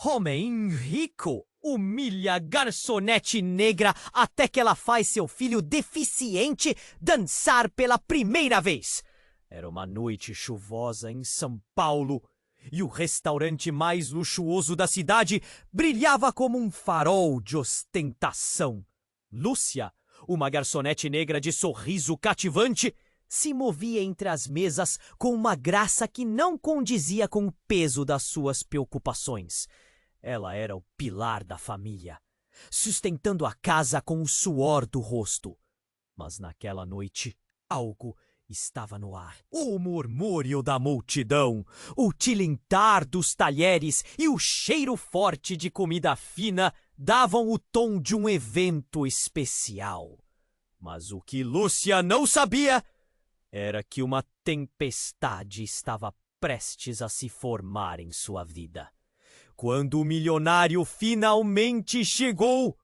Homem rico humilha a garçonete negra até que ela faz seu filho deficiente dançar pela primeira vez. Era uma noite chuvosa em São Paulo e o restaurante mais luxuoso da cidade brilhava como um farol de ostentação. Lúcia, uma garçonete negra de sorriso cativante, se movia entre as mesas com uma graça que não condizia com o peso das suas preocupações. Ela era o pilar da família, sustentando a casa com o suor do rosto. Mas naquela noite, algo estava no ar. O murmúrio da multidão, o tilintar dos talheres e o cheiro forte de comida fina davam o tom de um evento especial. Mas o que Lúcia não sabia era que uma tempestade estava prestes a se formar em sua vida. Quando o milionário finalmente chegou,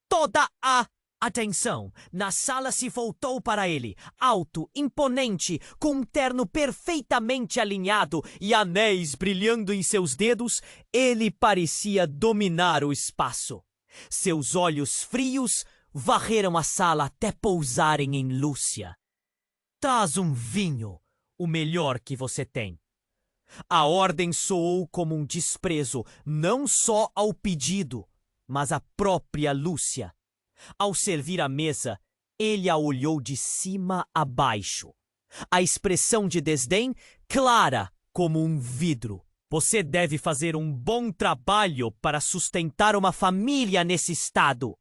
toda a atenção na sala se voltou para ele, alto, imponente, com um terno perfeitamente alinhado e anéis brilhando em seus dedos. Ele parecia dominar o espaço. Seus olhos frios varreram a sala até pousarem em Lúcia. Traz um vinho, o melhor que você tem. A ordem soou como um desprezo, não só ao pedido, mas à própria Lúcia. Ao servir a mesa, ele a olhou de cima a baixo. A expressão de desdém clara como um vidro. Você deve fazer um bom trabalho para sustentar uma família nesse estado.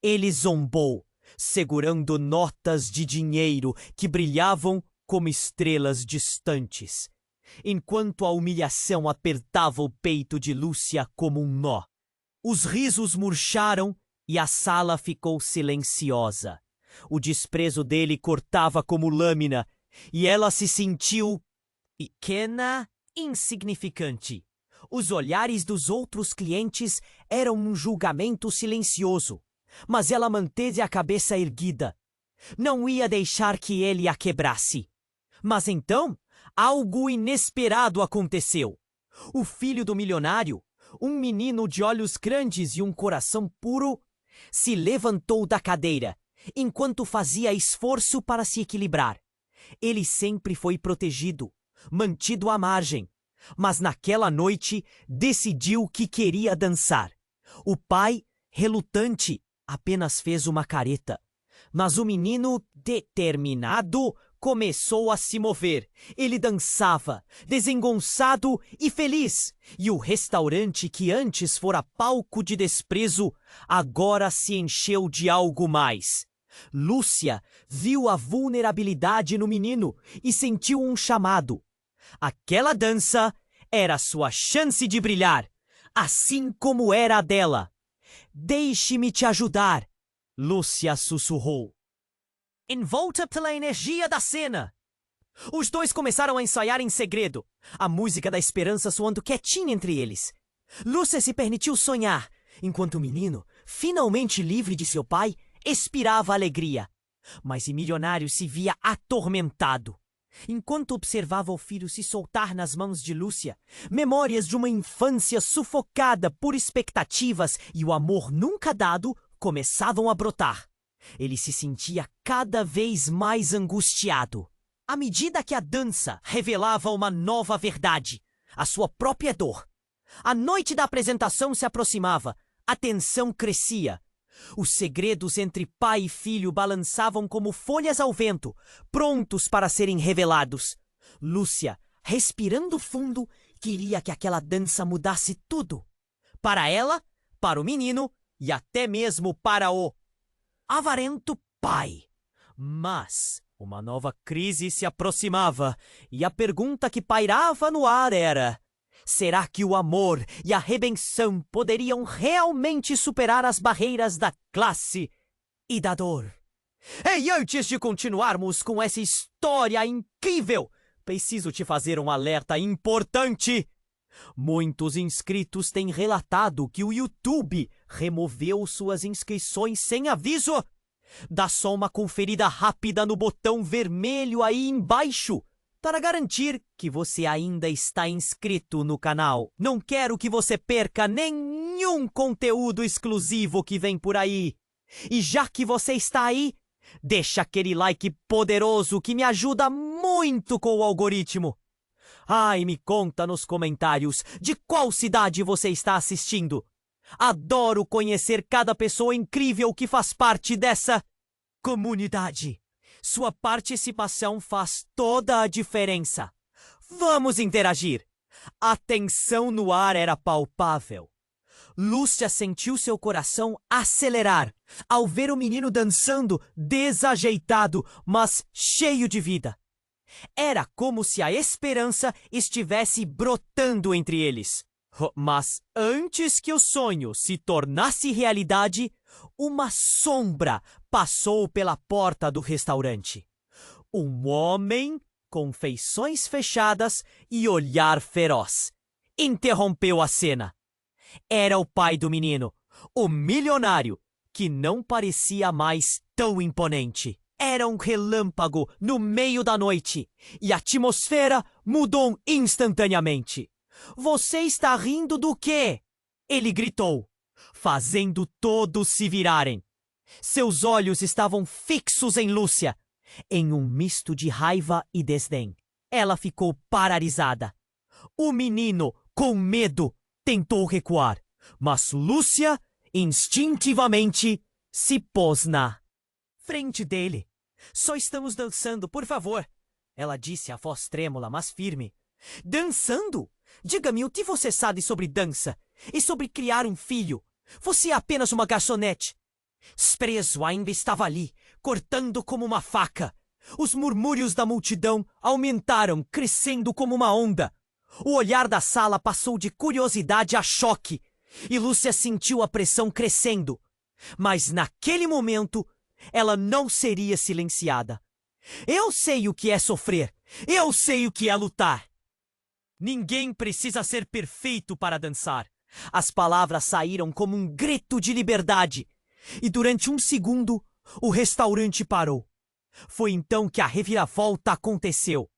Ele zombou, segurando notas de dinheiro que brilhavam como estrelas distantes, enquanto a humilhação apertava o peito de Lúcia como um nó. Os risos murcharam e a sala ficou silenciosa. O desprezo dele cortava como lâmina e ela se sentiu pequena, insignificante. Os olhares dos outros clientes eram um julgamento silencioso, mas ela manteve a cabeça erguida. Não ia deixar que ele a quebrasse. Mas então, algo inesperado aconteceu. O filho do milionário, um menino de olhos grandes e um coração puro, se levantou da cadeira, enquanto fazia esforço para se equilibrar. Ele sempre foi protegido, mantido à margem, mas naquela noite decidiu que queria dançar. O pai, relutante, apenas fez uma careta, mas o menino, determinado, começou a se mover. Ele dançava, desengonçado e feliz, e o restaurante que antes fora palco de desprezo, agora se encheu de algo mais. Lúcia viu a vulnerabilidade no menino e sentiu um chamado. Aquela dança era sua chance de brilhar, assim como era a dela. Deixe-me te ajudar, Lúcia sussurrou, envolta pela energia da cena. Os dois começaram a ensaiar em segredo, a música da esperança soando quietinha entre eles. Lúcia se permitiu sonhar, enquanto o menino, finalmente livre de seu pai, expirava alegria. Mas o milionário se via atormentado. Enquanto observava o filho se soltar nas mãos de Lúcia, memórias de uma infância sufocada por expectativas e o amor nunca dado começavam a brotar. Ele se sentia cada vez mais angustiado. À medida que a dança revelava uma nova verdade, a sua própria dor. A noite da apresentação se aproximava, a tensão crescia. Os segredos entre pai e filho balançavam como folhas ao vento, prontos para serem revelados. Lúcia, respirando fundo, queria que aquela dança mudasse tudo. Para ela, para o menino e até mesmo para o avarento pai. Mas uma nova crise se aproximava e a pergunta que pairava no ar era: será que o amor e a redenção poderiam realmente superar as barreiras da classe e da dor? E antes de continuarmos com essa história incrível, preciso te fazer um alerta importante. Muitos inscritos têm relatado que o YouTube removeu suas inscrições sem aviso. Dá só uma conferida rápida no botão vermelho aí embaixo. para garantir que você ainda está inscrito no canal. Não quero que você perca nenhum conteúdo exclusivo que vem por aí. E já que você está aí, deixa aquele like poderoso que me ajuda muito com o algoritmo. E me conta nos comentários de qual cidade você está assistindo. Adoro conhecer cada pessoa incrível que faz parte dessa comunidade. Sua participação faz toda a diferença. Vamos interagir. A tensão no ar era palpável. Lúcia sentiu seu coração acelerar ao ver o menino dançando desajeitado, mas cheio de vida. Era como se a esperança estivesse brotando entre eles. Mas antes que o sonho se tornasse realidade, uma sombra passou pela porta do restaurante. Um homem com feições fechadas e olhar feroz interrompeu a cena. Era o pai do menino, o milionário, que não parecia mais tão imponente. Era um relâmpago no meio da noite e a atmosfera mudou instantaneamente. Você está rindo do quê? Ele gritou, fazendo todos se virarem. Seus olhos estavam fixos em Lúcia, em um misto de raiva e desdém. Ela ficou paralisada. O menino, com medo, tentou recuar, mas Lúcia, instintivamente, se pôs na frente dele. Só estamos dançando, por favor, ela disse a voz trêmula, mas firme. Dançando? Diga-me o que você sabe sobre dança e sobre criar um filho. Você é apenas uma garçonete. Desprezo ainda estava ali, cortando como uma faca. Os murmúrios da multidão aumentaram, crescendo como uma onda. O olhar da sala passou de curiosidade a choque, e Lúcia sentiu a pressão crescendo. Mas naquele momento, ela não seria silenciada. Eu sei o que é sofrer. Eu sei o que é lutar. Ninguém precisa ser perfeito para dançar. As palavras saíram como um grito de liberdade. E durante um segundo, o restaurante parou. Foi então que a reviravolta aconteceu.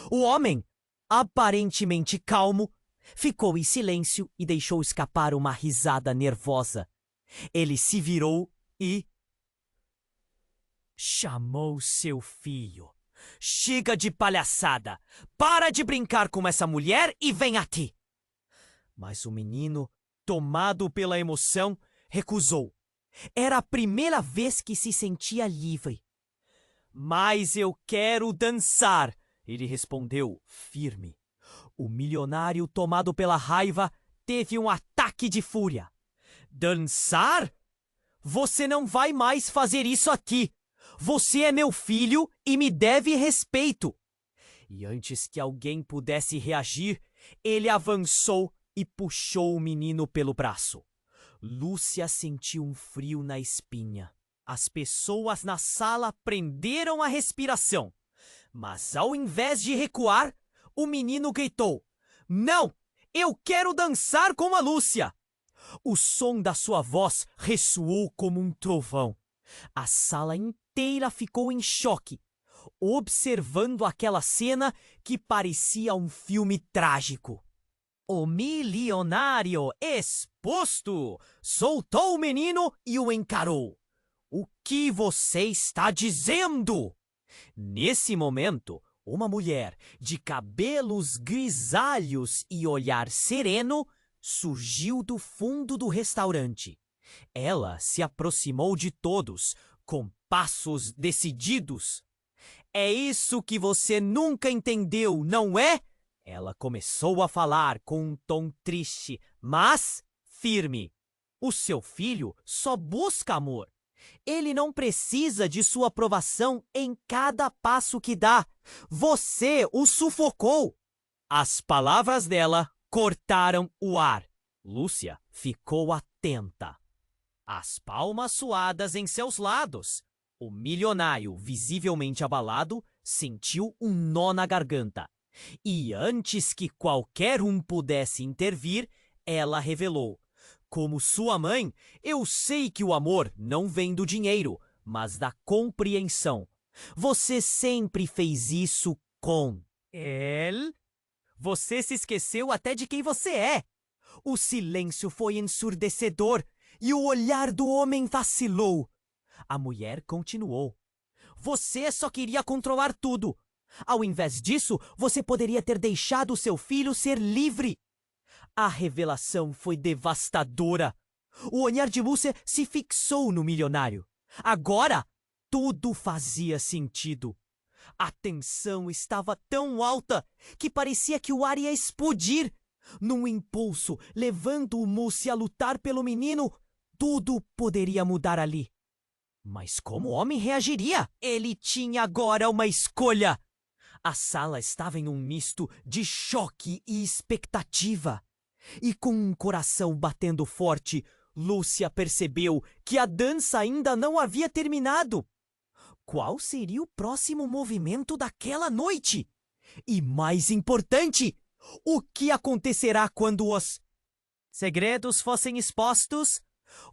O homem, aparentemente calmo, ficou em silêncio e deixou escapar uma risada nervosa. Ele se virou e chamou seu filho. Chega de palhaçada! Para de brincar com essa mulher e vem aqui! Mas o menino, tomado pela emoção, recusou. Era a primeira vez que se sentia livre. Mas eu quero dançar, ele respondeu, firme. O milionário, tomado pela raiva, teve um ataque de fúria. Dançar? Você não vai mais fazer isso aqui. Você é meu filho e me deve respeito. E antes que alguém pudesse reagir, ele avançou e puxou o menino pelo braço. Lúcia sentiu um frio na espinha. As pessoas na sala prenderam a respiração. Mas ao invés de recuar, o menino gritou: "Não! Eu quero dançar com a Lúcia!" O som da sua voz ressoou como um trovão. A sala inteira ficou em choque, observando aquela cena que parecia um filme trágico. O milionário, exposto, soltou o menino e o encarou. O que você está dizendo? Nesse momento, uma mulher de cabelos grisalhos e olhar sereno surgiu do fundo do restaurante. Ela se aproximou de todos, com passos decididos. É isso que você nunca entendeu, não é? Ela começou a falar com um tom triste, mas firme. O seu filho só busca amor. Ele não precisa de sua aprovação em cada passo que dá. Você o sufocou. As palavras dela cortaram o ar. Lúcia ficou atenta. As palmas suadas em seus lados. O milionário, visivelmente abalado, sentiu um nó na garganta. E antes que qualquer um pudesse intervir, ela revelou: "Como sua mãe, eu sei que o amor não vem do dinheiro, mas da compreensão. Você sempre fez isso com El? Você se esqueceu até de quem você é. O silêncio foi ensurdecedor e o olhar do homem vacilou. A mulher continuou. Você só queria controlar tudo. Ao invés disso, você poderia ter deixado seu filho ser livre. A revelação foi devastadora. O olhar de Lúcia se fixou no milionário. Agora, tudo fazia sentido. A tensão estava tão alta que parecia que o ar ia explodir. Num impulso, levando o Mussi a lutar pelo menino, tudo poderia mudar ali. Mas como o homem reagiria? Ele tinha agora uma escolha. A sala estava em um misto de choque e expectativa. E com um coração batendo forte, Lúcia percebeu que a dança ainda não havia terminado. Qual seria o próximo movimento daquela noite? E mais importante, o que acontecerá quando os segredos fossem expostos?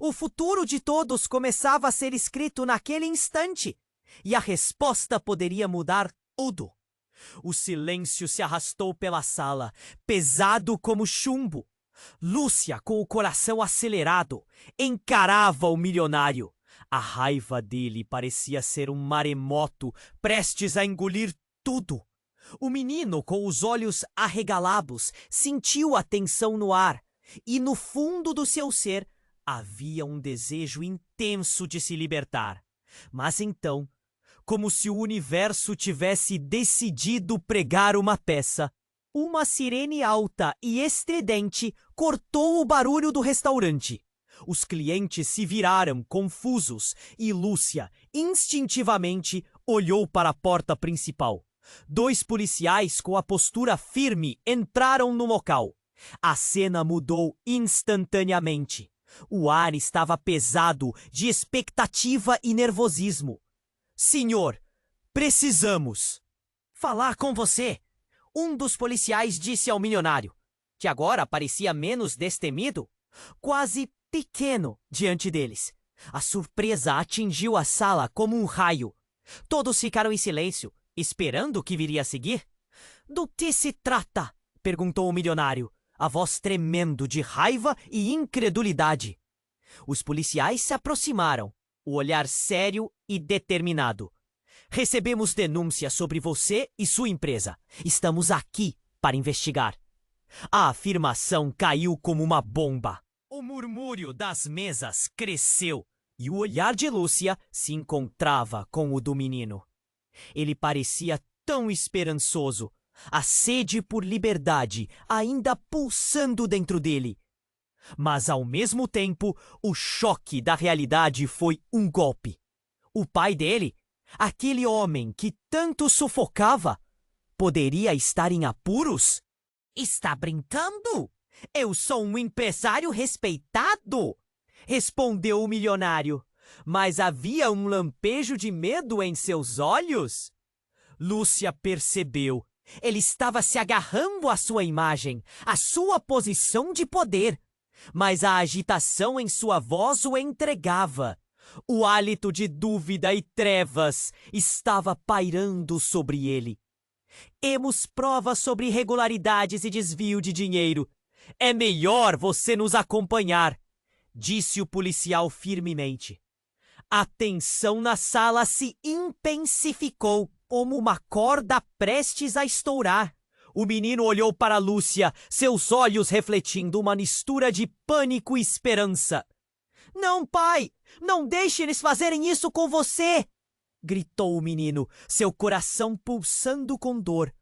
O futuro de todos começava a ser escrito naquele instante, e a resposta poderia mudar tudo. O silêncio se arrastou pela sala, pesado como chumbo. Lúcia, com o coração acelerado, encarava o milionário. A raiva dele parecia ser um maremoto prestes a engolir tudo. O menino, com os olhos arregalados, sentiu a tensão no ar, e no fundo do seu ser havia um desejo intenso de se libertar. Mas então, como se o universo tivesse decidido pregar uma peça, uma sirene alta e estridente cortou o barulho do restaurante. Os clientes se viraram confusos e Lúcia, instintivamente, olhou para a porta principal. 2 policiais com a postura firme entraram no local. A cena mudou instantaneamente. O ar estava pesado de expectativa e nervosismo. Senhor, precisamos falar com você. Um dos policiais disse ao milionário, que agora parecia menos destemido, quase pequeno diante deles. A surpresa atingiu a sala como um raio. Todos ficaram em silêncio, esperando o que viria a seguir. Do que se trata? Perguntou o milionário, a voz tremendo de raiva e incredulidade. Os policiais se aproximaram, o olhar sério e determinado. Recebemos denúncias sobre você e sua empresa. Estamos aqui para investigar. A afirmação caiu como uma bomba. O murmúrio das mesas cresceu e o olhar de Lúcia se encontrava com o do menino. Ele parecia tão esperançoso, a sede por liberdade ainda pulsando dentro dele. Mas, ao mesmo tempo, o choque da realidade foi um golpe. O pai dele, aquele homem que tanto sufocava, poderia estar em apuros? Está brincando? Eu sou um empresário respeitado, respondeu o milionário. Mas havia um lampejo de medo em seus olhos. Lúcia percebeu. Ele estava se agarrando à sua imagem, à sua posição de poder. Mas a agitação em sua voz o entregava. O hálito de dúvida e trevas estava pairando sobre ele. Temos provas sobre irregularidades e desvio de dinheiro. É melhor você nos acompanhar, disse o policial firmemente. A tensão na sala se intensificou como uma corda prestes a estourar. O menino olhou para Lúcia, seus olhos refletindo uma mistura de pânico e esperança. Não, pai! Não deixe eles fazerem isso com você! Gritou o menino, seu coração pulsando com dor.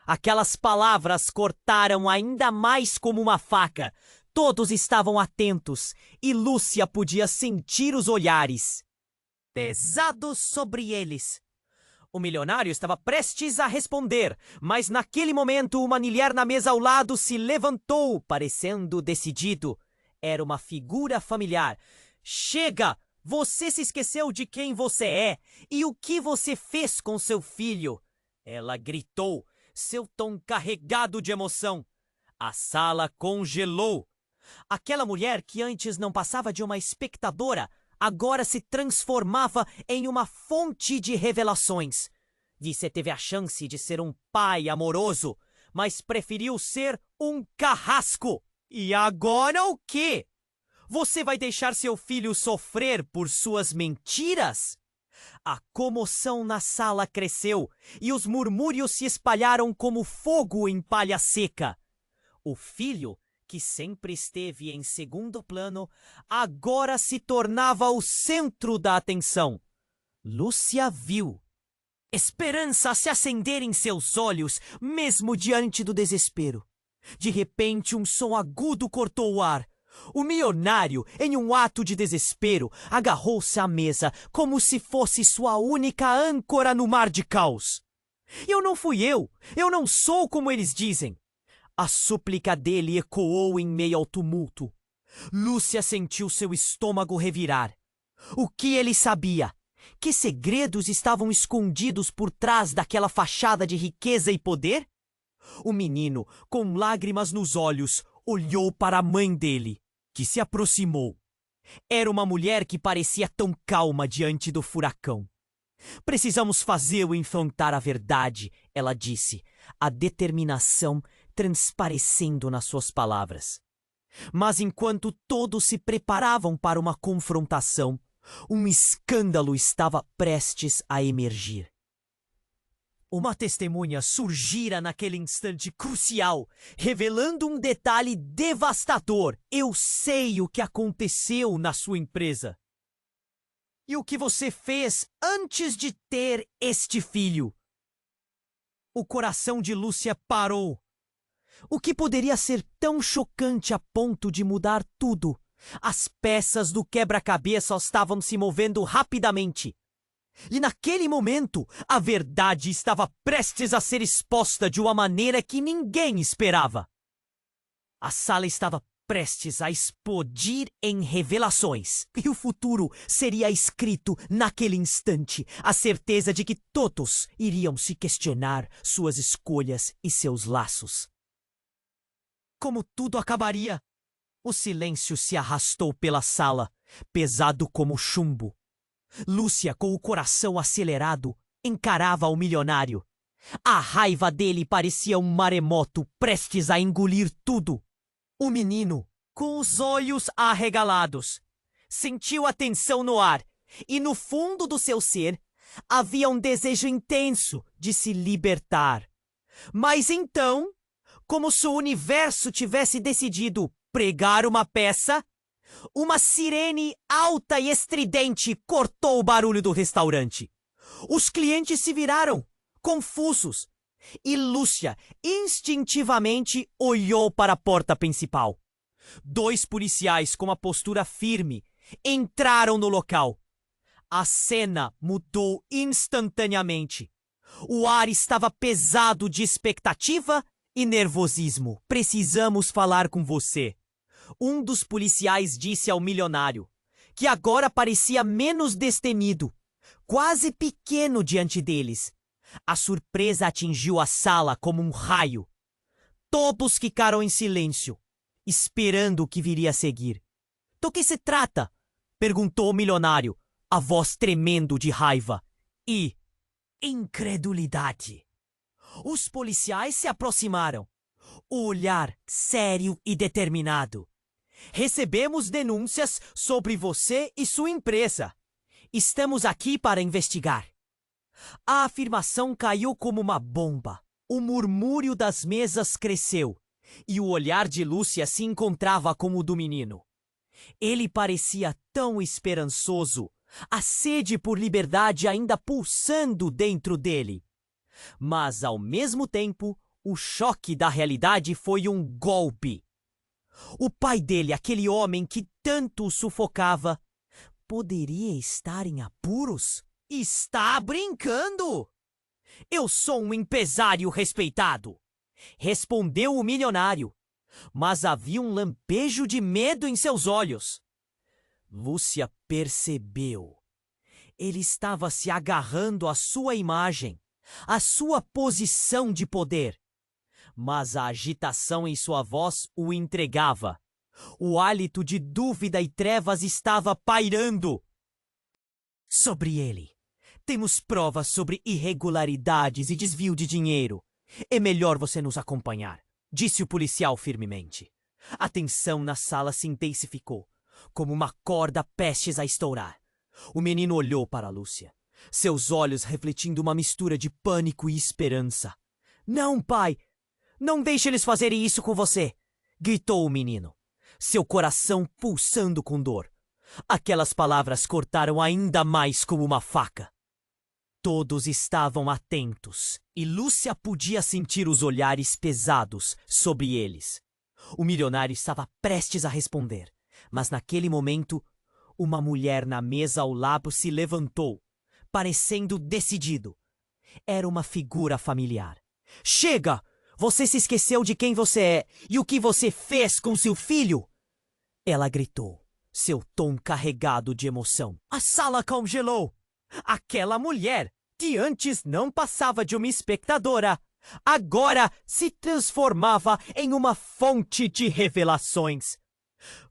Aquelas palavras cortaram ainda mais como uma faca. Todos estavam atentos e Lúcia podia sentir os olhares pesados sobre eles. O milionário estava prestes a responder, mas naquele momento o manilhar na mesa ao lado se levantou, parecendo decidido. Era uma figura familiar. Chega! Você se esqueceu de quem você é e o que você fez com seu filho. Ela gritou, seu tom carregado de emoção. A sala congelou. Aquela mulher que antes não passava de uma espectadora, agora se transformava em uma fonte de revelações. Você teve a chance de ser um pai amoroso, mas preferiu ser um carrasco. E agora o quê? Você vai deixar seu filho sofrer por suas mentiras? A comoção na sala cresceu e os murmúrios se espalharam como fogo em palha seca. O filho, que sempre esteve em segundo plano, agora se tornava o centro da atenção. Lúcia viu esperança se acender em seus olhos, mesmo diante do desespero. De repente, um som agudo cortou o ar. O milionário, em um ato de desespero, agarrou-se à mesa como se fosse sua única âncora no mar de caos. Eu não fui eu não sou como eles dizem. A súplica dele ecoou em meio ao tumulto. Lúcia sentiu seu estômago revirar. O que ele sabia? Que segredos estavam escondidos por trás daquela fachada de riqueza e poder? O menino, com lágrimas nos olhos, olhou para a mãe dele, que se aproximou. Era uma mulher que parecia tão calma diante do furacão. Precisamos fazê-lo enfrentar a verdade, ela disse, a determinação transparecendo nas suas palavras. Mas enquanto todos se preparavam para uma confrontação, um escândalo estava prestes a emergir. Uma testemunha surgira naquele instante crucial, revelando um detalhe devastador. Eu sei o que aconteceu na sua empresa. E o que você fez antes de ter este filho? O coração de Lúcia parou. O que poderia ser tão chocante a ponto de mudar tudo? As peças do quebra-cabeça estavam se movendo rapidamente. E naquele momento, a verdade estava prestes a ser exposta de uma maneira que ninguém esperava. A sala estava prestes a explodir em revelações. E o futuro seria escrito naquele instante, a certeza de que todos iriam se questionar suas escolhas e seus laços. Como tudo acabaria? O silêncio se arrastou pela sala, pesado como chumbo. Lúcia, com o coração acelerado, encarava o milionário. A raiva dele parecia um maremoto prestes a engolir tudo. O menino, com os olhos arregalados, sentiu a tensão no ar e no fundo do seu ser havia um desejo intenso de se libertar. Mas então, como se o universo tivesse decidido pregar uma peça, uma sirene alta e estridente cortou o barulho do restaurante. Os clientes se viraram, confusos, e Lúcia instintivamente olhou para a porta principal. 2 policiais com uma postura firme entraram no local. A cena mudou instantaneamente. O ar estava pesado de expectativa e nervosismo. Precisamos falar com você. Um dos policiais disse ao milionário, que agora parecia menos destemido, quase pequeno diante deles. A surpresa atingiu a sala como um raio. Todos ficaram em silêncio, esperando o que viria a seguir. Do que se trata? Perguntou o milionário, a voz tremendo de raiva e incredulidade. Os policiais se aproximaram, o olhar sério e determinado. Recebemos denúncias sobre você e sua empresa. Estamos aqui para investigar. A afirmação caiu como uma bomba. O murmúrio das mesas cresceu e o olhar de Lúcia se encontrava com o do menino. Ele parecia tão esperançoso, a sede por liberdade ainda pulsando dentro dele. Mas, ao mesmo tempo, o choque da realidade foi um golpe. O pai dele, aquele homem que tanto o sufocava, poderia estar em apuros? Está brincando! Eu sou um empresário respeitado, respondeu o milionário, mas havia um lampejo de medo em seus olhos. Lúcia percebeu. Ele estava se agarrando à sua imagem, à sua posição de poder. Mas a agitação em sua voz o entregava. O hálito de dúvida e trevas estava pairando sobre ele. Temos provas sobre irregularidades e desvio de dinheiro. É melhor você nos acompanhar, disse o policial firmemente. A tensão na sala se intensificou, como uma corda prestes a estourar. O menino olhou para Lúcia, seus olhos refletindo uma mistura de pânico e esperança. Não, pai! Não deixe eles fazerem isso com você! Gritou o menino, seu coração pulsando com dor. Aquelas palavras cortaram ainda mais como uma faca. Todos estavam atentos e Lúcia podia sentir os olhares pesados sobre eles. O milionário estava prestes a responder, mas naquele momento, uma mulher na mesa ao lado se levantou, parecendo decidido. Era uma figura familiar. Chega! Você se esqueceu de quem você é e o que você fez com seu filho? Ela gritou, seu tom carregado de emoção. A sala congelou. Aquela mulher, que antes não passava de uma espectadora, agora se transformava em uma fonte de revelações.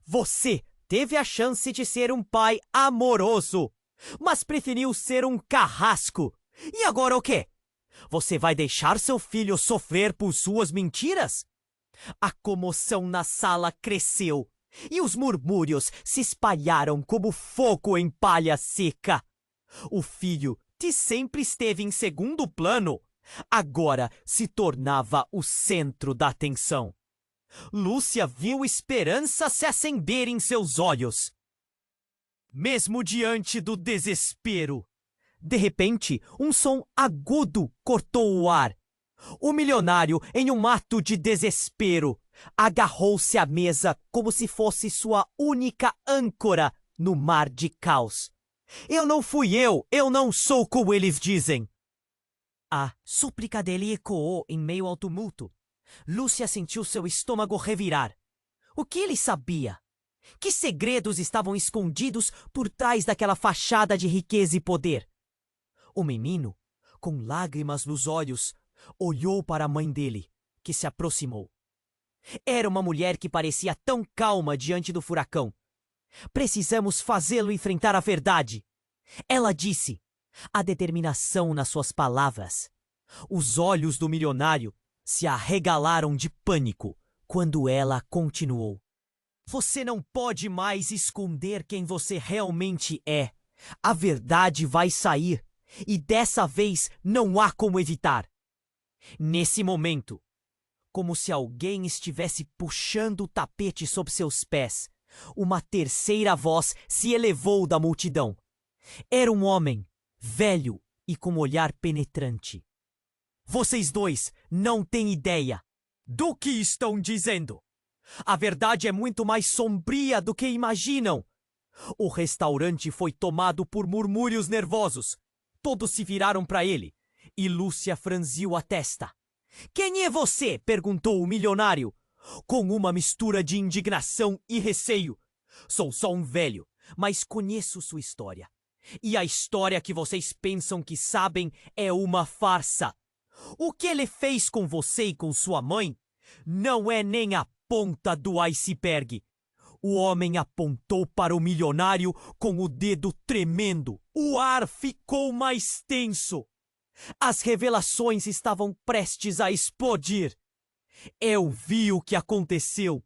Você teve a chance de ser um pai amoroso, mas preferiu ser um carrasco. E agora o quê? Você vai deixar seu filho sofrer por suas mentiras? A comoção na sala cresceu e os murmúrios se espalharam como fogo em palha seca. O filho, que sempre esteve em segundo plano, agora se tornava o centro da atenção. Lúcia viu esperança se acender em seus olhos. Mesmo diante do desespero, de repente, um som agudo cortou o ar. O milionário, em um ato de desespero, agarrou-se à mesa como se fosse sua única âncora no mar de caos. Eu não sou como eles dizem. A súplica dele ecoou em meio ao tumulto. Lúcia sentiu seu estômago revirar. O que ele sabia? Que segredos estavam escondidos por trás daquela fachada de riqueza e poder? O menino, com lágrimas nos olhos, olhou para a mãe dele, que se aproximou. Era uma mulher que parecia tão calma diante do furacão. Precisamos fazê-lo enfrentar a verdade. Ela disse, a determinação nas suas palavras. Os olhos do milionário se arregalaram de pânico quando ela continuou. Você não pode mais esconder quem você realmente é. A verdade vai sair. E dessa vez não há como evitar. Nesse momento, como se alguém estivesse puxando o tapete sob seus pés, uma terceira voz se elevou da multidão. Era um homem, velho e com um olhar penetrante. Vocês dois não têm ideia do que estão dizendo. A verdade é muito mais sombria do que imaginam. O restaurante foi tomado por murmúrios nervosos. Todos se viraram para ele, e Lúcia franziu a testa. Quem é você? Perguntou o milionário, com uma mistura de indignação e receio. Sou só um velho, mas conheço sua história. E a história que vocês pensam que sabem é uma farsa. O que ele fez com você e com sua mãe não é nem a ponta do iceberg. O homem apontou para o milionário com o dedo tremendo. O ar ficou mais tenso. As revelações estavam prestes a explodir. Eu vi o que aconteceu.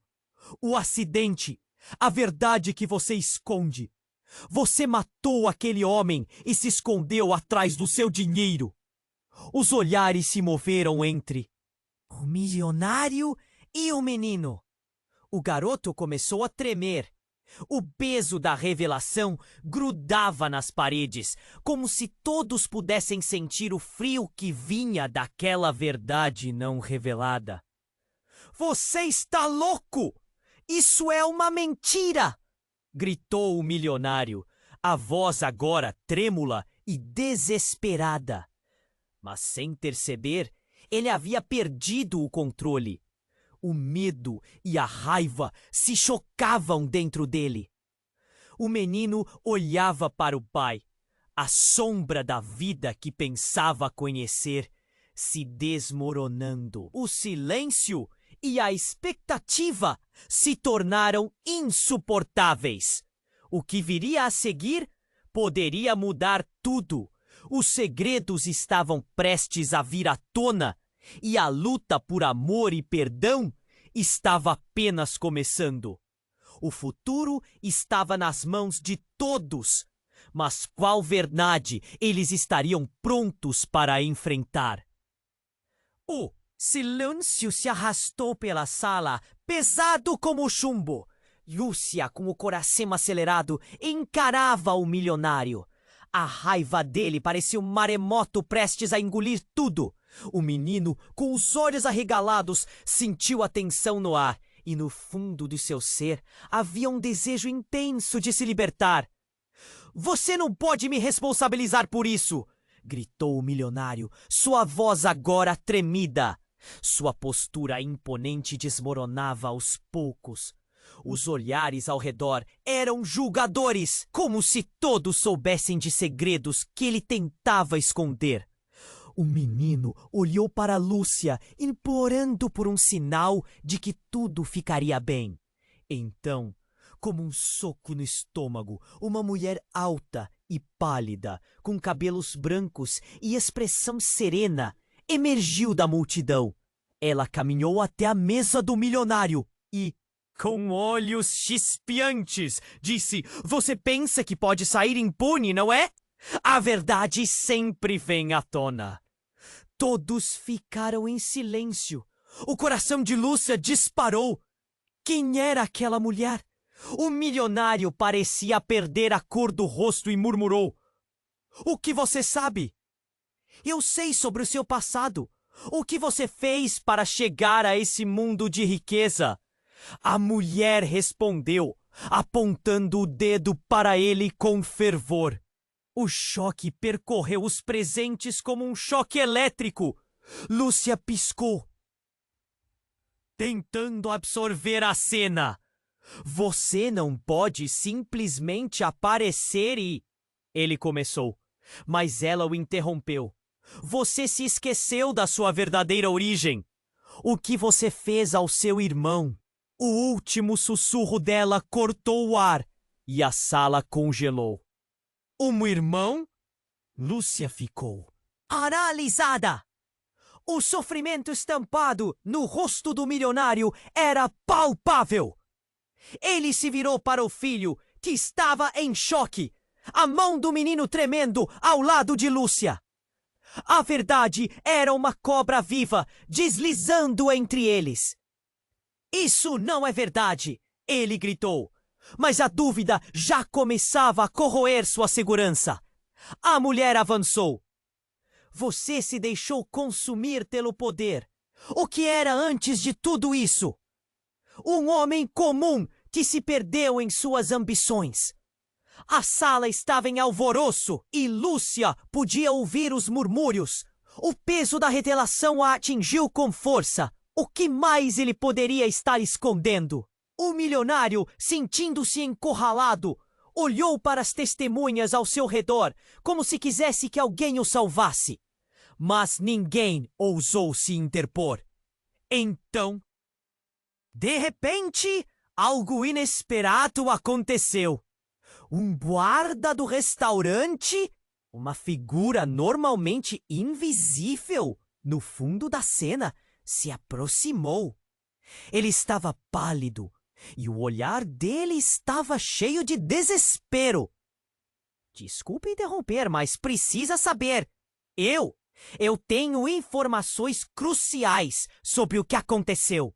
O acidente. A verdade que você esconde. Você matou aquele homem e se escondeu atrás do seu dinheiro. Os olhares se moveram entre o milionário e o menino. O garoto começou a tremer. O peso da revelação grudava nas paredes, como se todos pudessem sentir o frio que vinha daquela verdade não revelada. Você está louco! Isso é uma mentira! Gritou o milionário, a voz agora trêmula e desesperada. Mas sem perceber, ele havia perdido o controle. O medo e a raiva se chocavam dentro dele. O menino olhava para o pai, a sombra da vida que pensava conhecer se desmoronando. O silêncio e a expectativa se tornaram insuportáveis. O que viria a seguir poderia mudar tudo. Os segredos estavam prestes a vir à tona e a luta por amor e perdão estava apenas começando. O futuro estava nas mãos de todos, mas qual verdade eles estariam prontos para enfrentar? O silêncio se arrastou pela sala, pesado como chumbo. Lúcia, com o coração acelerado, encarava o milionário. A raiva dele parecia um maremoto prestes a engolir tudo. O menino, com os olhos arregalados, sentiu a tensão no ar e no fundo de seu ser havia um desejo intenso de se libertar. "Você não pode me responsabilizar por isso!" gritou o milionário, sua voz agora tremida. Sua postura imponente desmoronava aos poucos. Os olhares ao redor eram julgadores, como se todos soubessem de segredos que ele tentava esconder. O menino olhou para Lúcia, implorando por um sinal de que tudo ficaria bem. Então, como um soco no estômago, uma mulher alta e pálida, com cabelos brancos e expressão serena, emergiu da multidão. Ela caminhou até a mesa do milionário e, com olhos chispeantes, disse: "Você pensa que pode sair impune, não é? A verdade sempre vem à tona." Todos ficaram em silêncio. O coração de Lúcia disparou. Quem era aquela mulher? O milionário parecia perder a cor do rosto e murmurou: "O que você sabe? Eu sei sobre o seu passado. O que você fez para chegar a esse mundo de riqueza?" A mulher respondeu, apontando o dedo para ele com fervor. O choque percorreu os presentes como um choque elétrico. Lúcia piscou, tentando absorver a cena. "Você não pode simplesmente aparecer e..." ele começou, mas ela o interrompeu. "Você se esqueceu da sua verdadeira origem. O que você fez ao seu irmão?" O último sussurro dela cortou o ar e a sala congelou. "Um irmão?" Lúcia ficou paralisada. O sofrimento estampado no rosto do milionário era palpável. Ele se virou para o filho, que estava em choque, a mão do menino tremendo ao lado de Lúcia. A verdade era uma cobra viva, deslizando entre eles. "Isso não é verdade!" ele gritou. Mas a dúvida já começava a corroer sua segurança. A mulher avançou. "Você se deixou consumir pelo poder. O que era antes de tudo isso? Um homem comum que se perdeu em suas ambições." A sala estava em alvoroço e Lúcia podia ouvir os murmúrios. O peso da revelação a atingiu com força. O que mais ele poderia estar escondendo? O milionário, sentindo-se encurralado, olhou para as testemunhas ao seu redor, como se quisesse que alguém o salvasse. Mas ninguém ousou se interpor. Então, de repente, algo inesperado aconteceu. Um guarda do restaurante, uma figura normalmente invisível no fundo da cena, se aproximou. Ele estava pálido e o olhar dele estava cheio de desespero. "Desculpe interromper, mas precisa saber. Eu tenho informações cruciais sobre o que aconteceu."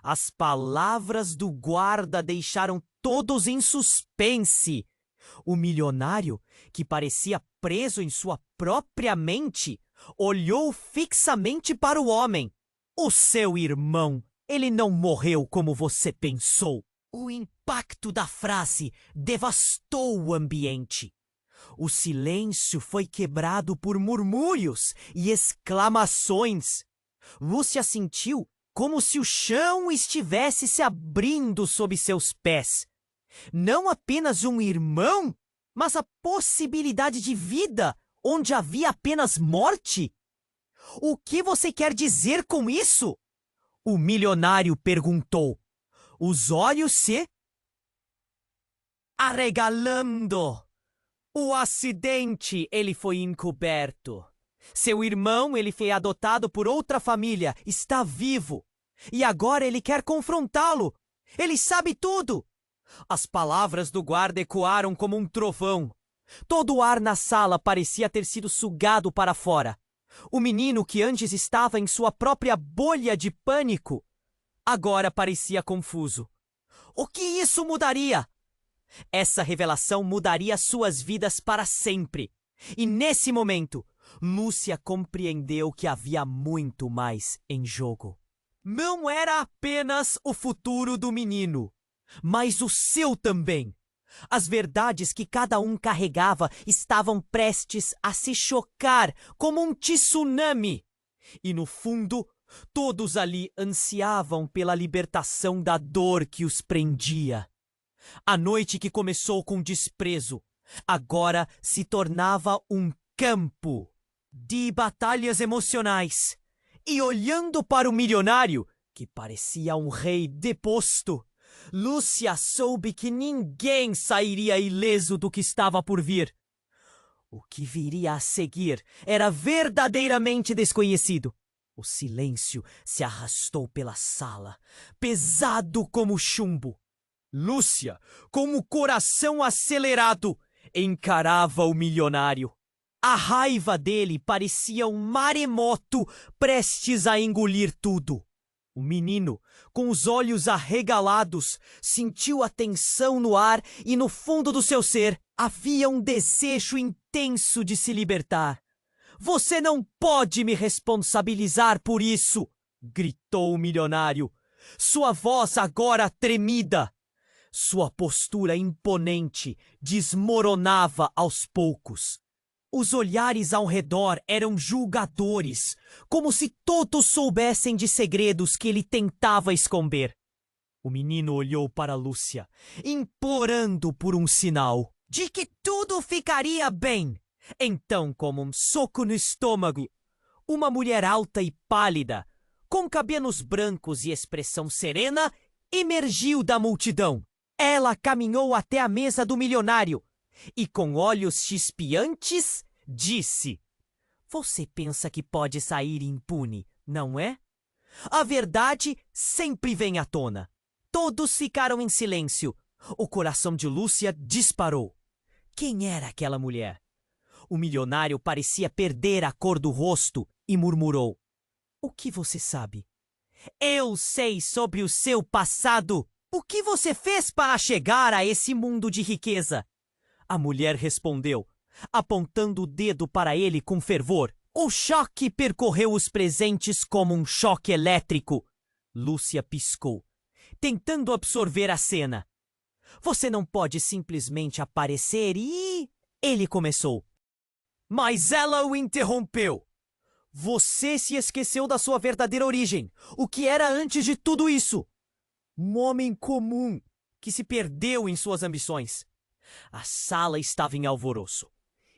As palavras do guarda deixaram todos em suspense. O milionário, que parecia preso em sua própria mente, olhou fixamente para o homem. "O seu irmão, ele não morreu como você pensou." O impacto da frase devastou o ambiente. O silêncio foi quebrado por murmúrios e exclamações. Lúcia sentiu como se o chão estivesse se abrindo sob seus pés. Não apenas um irmão, mas a possibilidade de vida onde havia apenas morte. "O que você quer dizer com isso?" o milionário perguntou, os olhos se arregalando. O acidente, ele foi encoberto. Seu irmão, ele foi adotado por outra família, está vivo. E agora ele quer confrontá-lo. Ele sabe tudo. As palavras do guarda ecoaram como um trovão. Todo o ar na sala parecia ter sido sugado para fora. O menino, que antes estava em sua própria bolha de pânico, agora parecia confuso. O que isso mudaria? Essa revelação mudaria suas vidas para sempre. E nesse momento, Lúcia compreendeu que havia muito mais em jogo. Não era apenas o futuro do menino, mas o seu também. As verdades que cada um carregava estavam prestes a se chocar como um tsunami. E no fundo, todos ali ansiavam pela libertação da dor que os prendia. A noite que começou com desprezo, agora se tornava um campo de batalhas emocionais. E olhando para o milionário, que parecia um rei deposto, Lúcia soube que ninguém sairia ileso do que estava por vir. O que viria a seguir era verdadeiramente desconhecido. O silêncio se arrastou pela sala, pesado como chumbo. Lúcia, com o coração acelerado, encarava o milionário. A raiva dele parecia um maremoto prestes a engolir tudo. O menino, com os olhos arregalados, sentiu a tensão no ar e no fundo do seu ser havia um desejo intenso de se libertar. Você não pode me responsabilizar por isso, gritou o milionário, sua voz agora tremida. Sua postura imponente desmoronava aos poucos. Os olhares ao redor eram julgadores, como se todos soubessem de segredos que ele tentava esconder. O menino olhou para Lúcia, implorando por um sinal de que tudo ficaria bem. Então, como um soco no estômago, uma mulher alta e pálida, com cabelos brancos e expressão serena, emergiu da multidão. Ela caminhou até a mesa do milionário e, com olhos chispeantes, disse: Você pensa que pode sair impune, não é? A verdade sempre vem à tona. Todos ficaram em silêncio. O coração de Lúcia disparou. Quem era aquela mulher? O milionário parecia perder a cor do rosto e murmurou: O que você sabe? Eu sei sobre o seu passado. O que você fez para chegar a esse mundo de riqueza? A mulher respondeu, apontando o dedo para ele com fervor. O choque percorreu os presentes como um choque elétrico. Lúcia piscou, tentando absorver a cena. Você não pode simplesmente aparecer e... Ele começou. Mas ela o interrompeu. Você se esqueceu da sua verdadeira origem. O que era antes de tudo isso? Um homem comum que se perdeu em suas ambições. A sala estava em alvoroço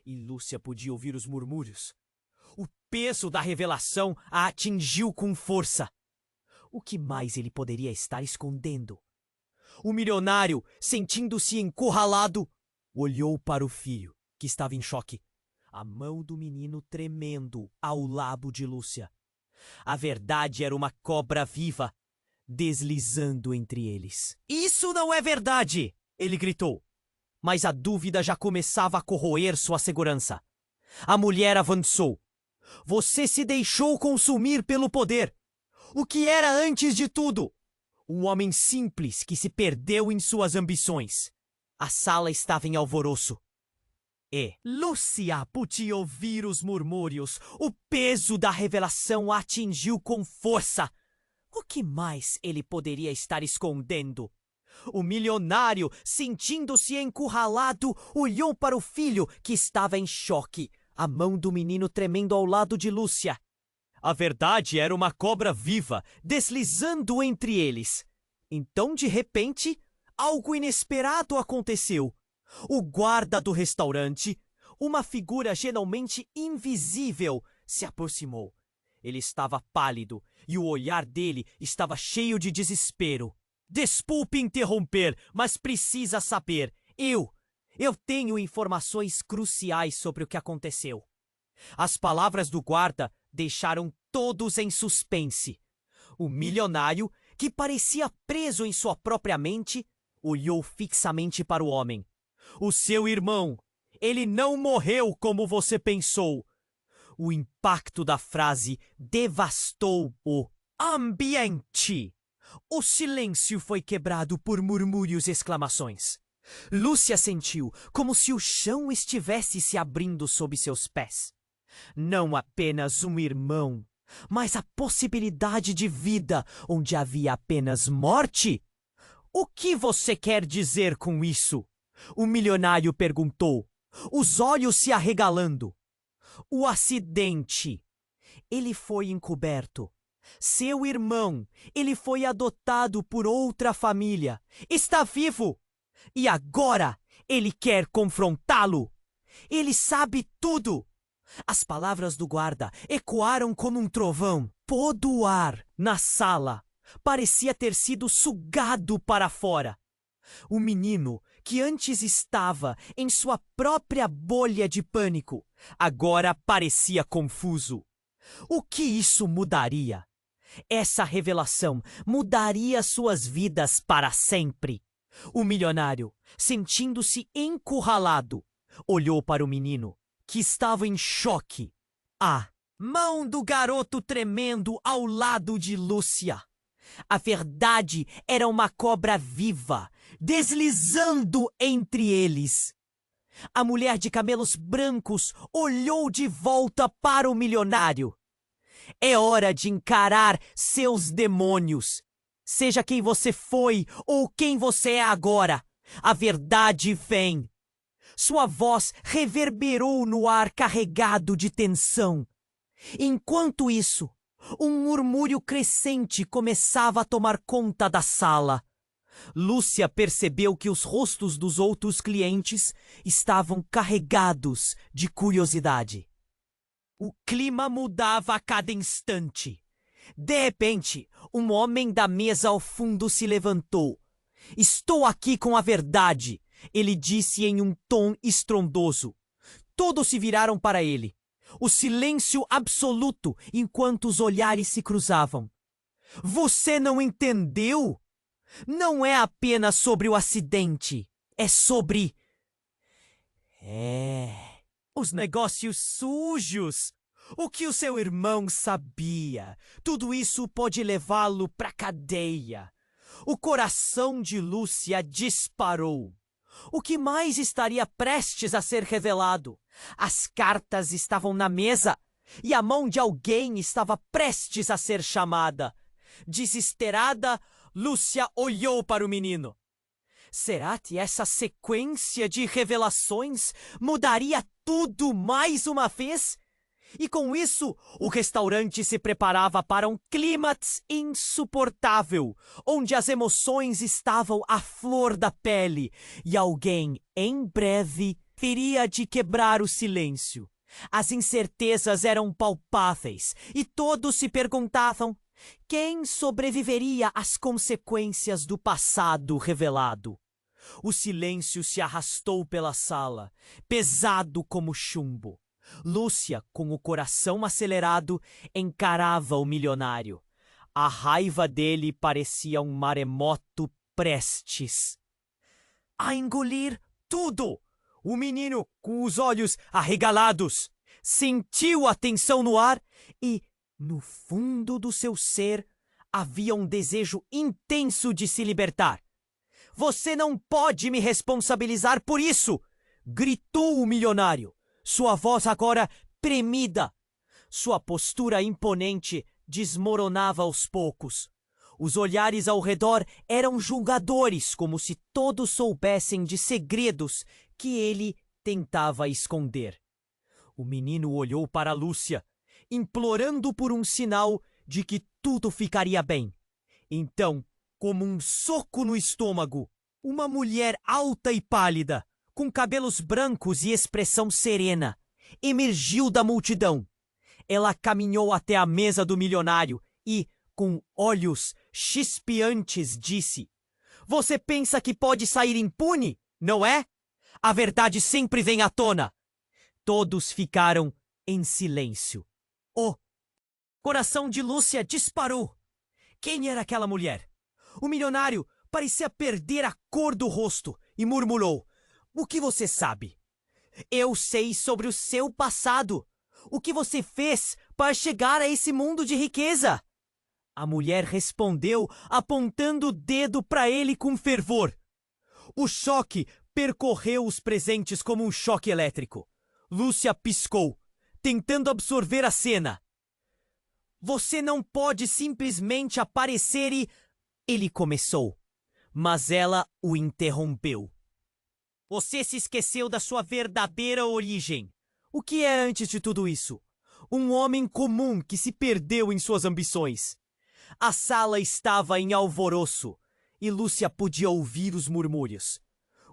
e Lúcia podia ouvir os murmúrios. O peso da revelação a atingiu com força. O que mais ele poderia estar escondendo? O milionário, sentindo-se encurralado, olhou para o filho, que estava em choque. A mão do menino tremendo ao lado de Lúcia. A verdade era uma cobra viva, deslizando entre eles. Isso não é verdade! Ele gritou. Mas a dúvida já começava a corroer sua segurança. A mulher avançou. Você se deixou consumir pelo poder. O que era antes de tudo? Um homem simples que se perdeu em suas ambições. A sala estava em alvoroço. E Lúcia podia ouvir os murmúrios. O peso da revelação a atingiu com força. O que mais ele poderia estar escondendo? O milionário, sentindo-se encurralado, olhou para o filho, que estava em choque, a mão do menino tremendo ao lado de Lúcia. A verdade era uma cobra viva, deslizando entre eles. Então, de repente, algo inesperado aconteceu. O guarda do restaurante, uma figura geralmente invisível, se aproximou. Ele estava pálido e o olhar dele estava cheio de desespero. Desculpe interromper, mas precisa saber. Eu tenho informações cruciais sobre o que aconteceu. As palavras do guarda deixaram todos em suspense. O milionário, que parecia preso em sua própria mente, olhou fixamente para o homem. O seu irmão, ele não morreu como você pensou. O impacto da frase devastou o ambiente. O silêncio foi quebrado por murmúrios e exclamações. Lúcia sentiu como se o chão estivesse se abrindo sob seus pés. Não apenas um irmão, mas a possibilidade de vida onde havia apenas morte? O que você quer dizer com isso? O milionário perguntou, os olhos se arregalando. O acidente. Ele foi encoberto. Seu irmão, ele foi adotado por outra família. Está vivo. E agora ele quer confrontá-lo. Ele sabe tudo. As palavras do guarda ecoaram como um trovão. Todo o ar na sala parecia ter sido sugado para fora. O menino, que antes estava em sua própria bolha de pânico, agora parecia confuso. O que isso mudaria? Essa revelação mudaria suas vidas para sempre. O milionário, sentindo-se encurralado, olhou para o menino, que estava em choque. A mão do garoto tremendo ao lado de Lúcia. A verdade era uma cobra viva, deslizando entre eles. A mulher de cabelos brancos olhou de volta para o milionário. É hora de encarar seus demônios. Seja quem você foi ou quem você é agora, a verdade vem. Sua voz reverberou no ar carregado de tensão. Enquanto isso, um murmúrio crescente começava a tomar conta da sala. Lúcia percebeu que os rostos dos outros clientes estavam carregados de curiosidade. O clima mudava a cada instante. De repente, um homem da mesa ao fundo se levantou. Estou aqui com a verdade, ele disse em um tom estrondoso. Todos se viraram para ele. O silêncio absoluto enquanto os olhares se cruzavam. Você não entendeu? Não é apenas sobre o acidente. É sobre... os negócios sujos. O que o seu irmão sabia? Tudo isso pode levá-lo para a cadeia. O coração de Lúcia disparou. O que mais estaria prestes a ser revelado? As cartas estavam na mesa e a mão de alguém estava prestes a ser chamada. Desesperada, Lúcia olhou para o menino. Será que essa sequência de revelações mudaria tudo mais uma vez? E com isso, o restaurante se preparava para um clímax insuportável, onde as emoções estavam à flor da pele e alguém, em breve, teria de quebrar o silêncio. As incertezas eram palpáveis e todos se perguntavam quem sobreviveria às consequências do passado revelado. O silêncio se arrastou pela sala, pesado como chumbo. Lúcia, com o coração acelerado, encarava o milionário. A raiva dele parecia um maremoto prestes a engolir tudo. O menino, com os olhos arregalados, sentiu a tensão no ar e, no fundo do seu ser, havia um desejo intenso de se libertar. Você não pode me responsabilizar por isso! Gritou o milionário. Sua voz agora premida. Sua postura imponente desmoronava aos poucos. Os olhares ao redor eram julgadores, como se todos soubessem de segredos que ele tentava esconder. O menino olhou para Lúcia, implorando por um sinal de que tudo ficaria bem. Então, como um soco no estômago, uma mulher alta e pálida, com cabelos brancos e expressão serena, emergiu da multidão. Ela caminhou até a mesa do milionário e, com olhos chispeantes, disse: Você pensa que pode sair impune, não é? A verdade sempre vem à tona. Todos ficaram em silêncio. O coração de Lúcia disparou. Quem era aquela mulher? O milionário parecia perder a cor do rosto e murmurou: "O que você sabe? Eu sei sobre o seu passado. O que você fez para chegar a esse mundo de riqueza?" A mulher respondeu, apontando o dedo para ele com fervor. O choque percorreu os presentes como um choque elétrico. Lúcia piscou, tentando absorver a cena. "Você não pode simplesmente aparecer e..." Ele começou, mas ela o interrompeu. "Você se esqueceu da sua verdadeira origem. O que é antes de tudo isso? Um homem comum que se perdeu em suas ambições." A sala estava em alvoroço e Lúcia podia ouvir os murmúrios.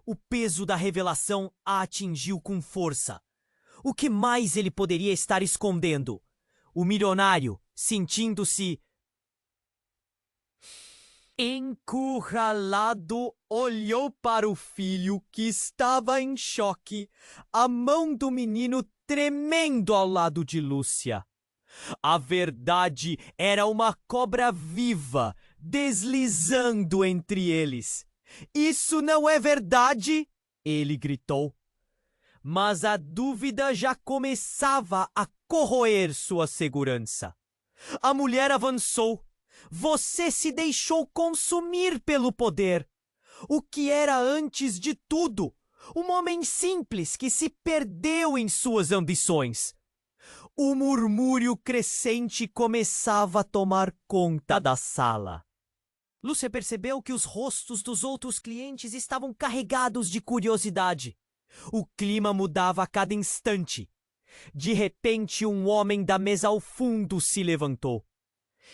O peso da revelação a atingiu com força. O que mais ele poderia estar escondendo? O milionário, sentindo-se encurralado, olhou para o filho que estava em choque, a mão do menino tremendo ao lado de Lúcia. A verdade era uma cobra viva, deslizando entre eles. "Isso não é verdade!" ele gritou. Mas a dúvida já começava a corroer sua segurança. A mulher avançou. "Você se deixou consumir pelo poder. O que era antes de tudo? Um homem simples que se perdeu em suas ambições." O murmúrio crescente começava a tomar conta da sala. Lúcia percebeu que os rostos dos outros clientes estavam carregados de curiosidade. O clima mudava a cada instante. De repente, um homem da mesa ao fundo se levantou.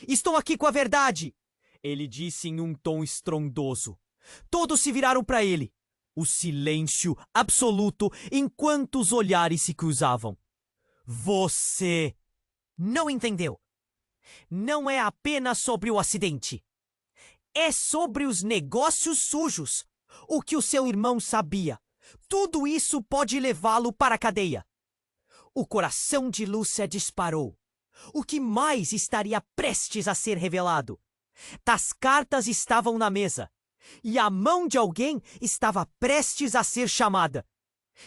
"Estou aqui com a verdade!" ele disse em um tom estrondoso. Todos se viraram para ele. O silêncio absoluto enquanto os olhares se cruzavam. "Você não entendeu. Não é apenas sobre o acidente. É sobre os negócios sujos. O que o seu irmão sabia. Tudo isso pode levá-lo para a cadeia." O coração de Lúcia disparou. O que mais estaria prestes a ser revelado? As cartas estavam na mesa e a mão de alguém estava prestes a ser chamada.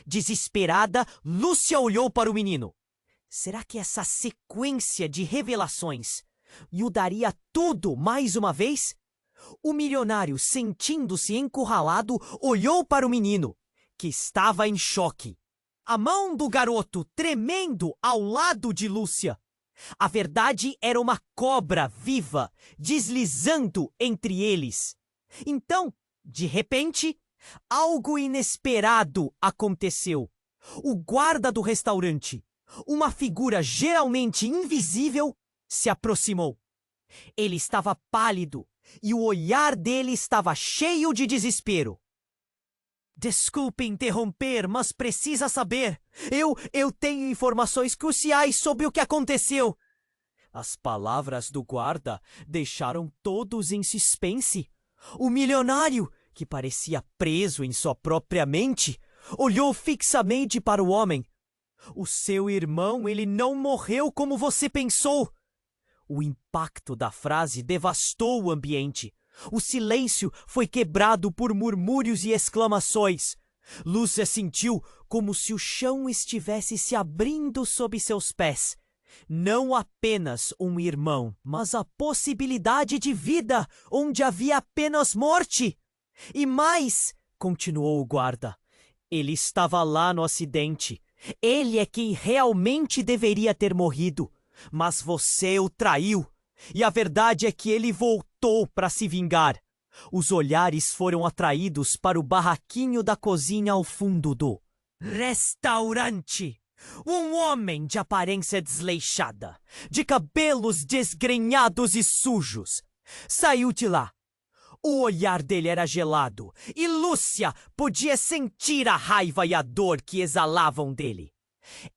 Desesperada, Lúcia olhou para o menino. Será que essa sequência de revelações mudaria tudo mais uma vez? O milionário, sentindo-se encurralado, olhou para o menino, que estava em choque. A mão do garoto tremendo ao lado de Lúcia. A verdade era uma cobra viva, deslizando entre eles. Então, de repente, algo inesperado aconteceu. O guarda do restaurante, uma figura geralmente invisível, se aproximou. Ele estava pálido e o olhar dele estava cheio de desespero. "Desculpe interromper, mas precisa saber. Eu tenho informações cruciais sobre o que aconteceu." As palavras do guarda deixaram todos em suspense. O milionário, que parecia preso em sua própria mente, olhou fixamente para o homem. "O seu irmão, ele não morreu como você pensou." O impacto da frase devastou o ambiente. O silêncio foi quebrado por murmúrios e exclamações. Lúcia sentiu como se o chão estivesse se abrindo sob seus pés. Não apenas um irmão, mas a possibilidade de vida onde havia apenas morte. "E mais", continuou o guarda, "ele estava lá no acidente. Ele é quem realmente deveria ter morrido, mas você o traiu. E a verdade é que ele voltou para se vingar." Os olhares foram atraídos para o barraquinho da cozinha ao fundo do restaurante. Um homem de aparência desleixada, de cabelos desgrenhados e sujos, saiu de lá. O olhar dele era gelado e Lúcia podia sentir a raiva e a dor que exalavam dele.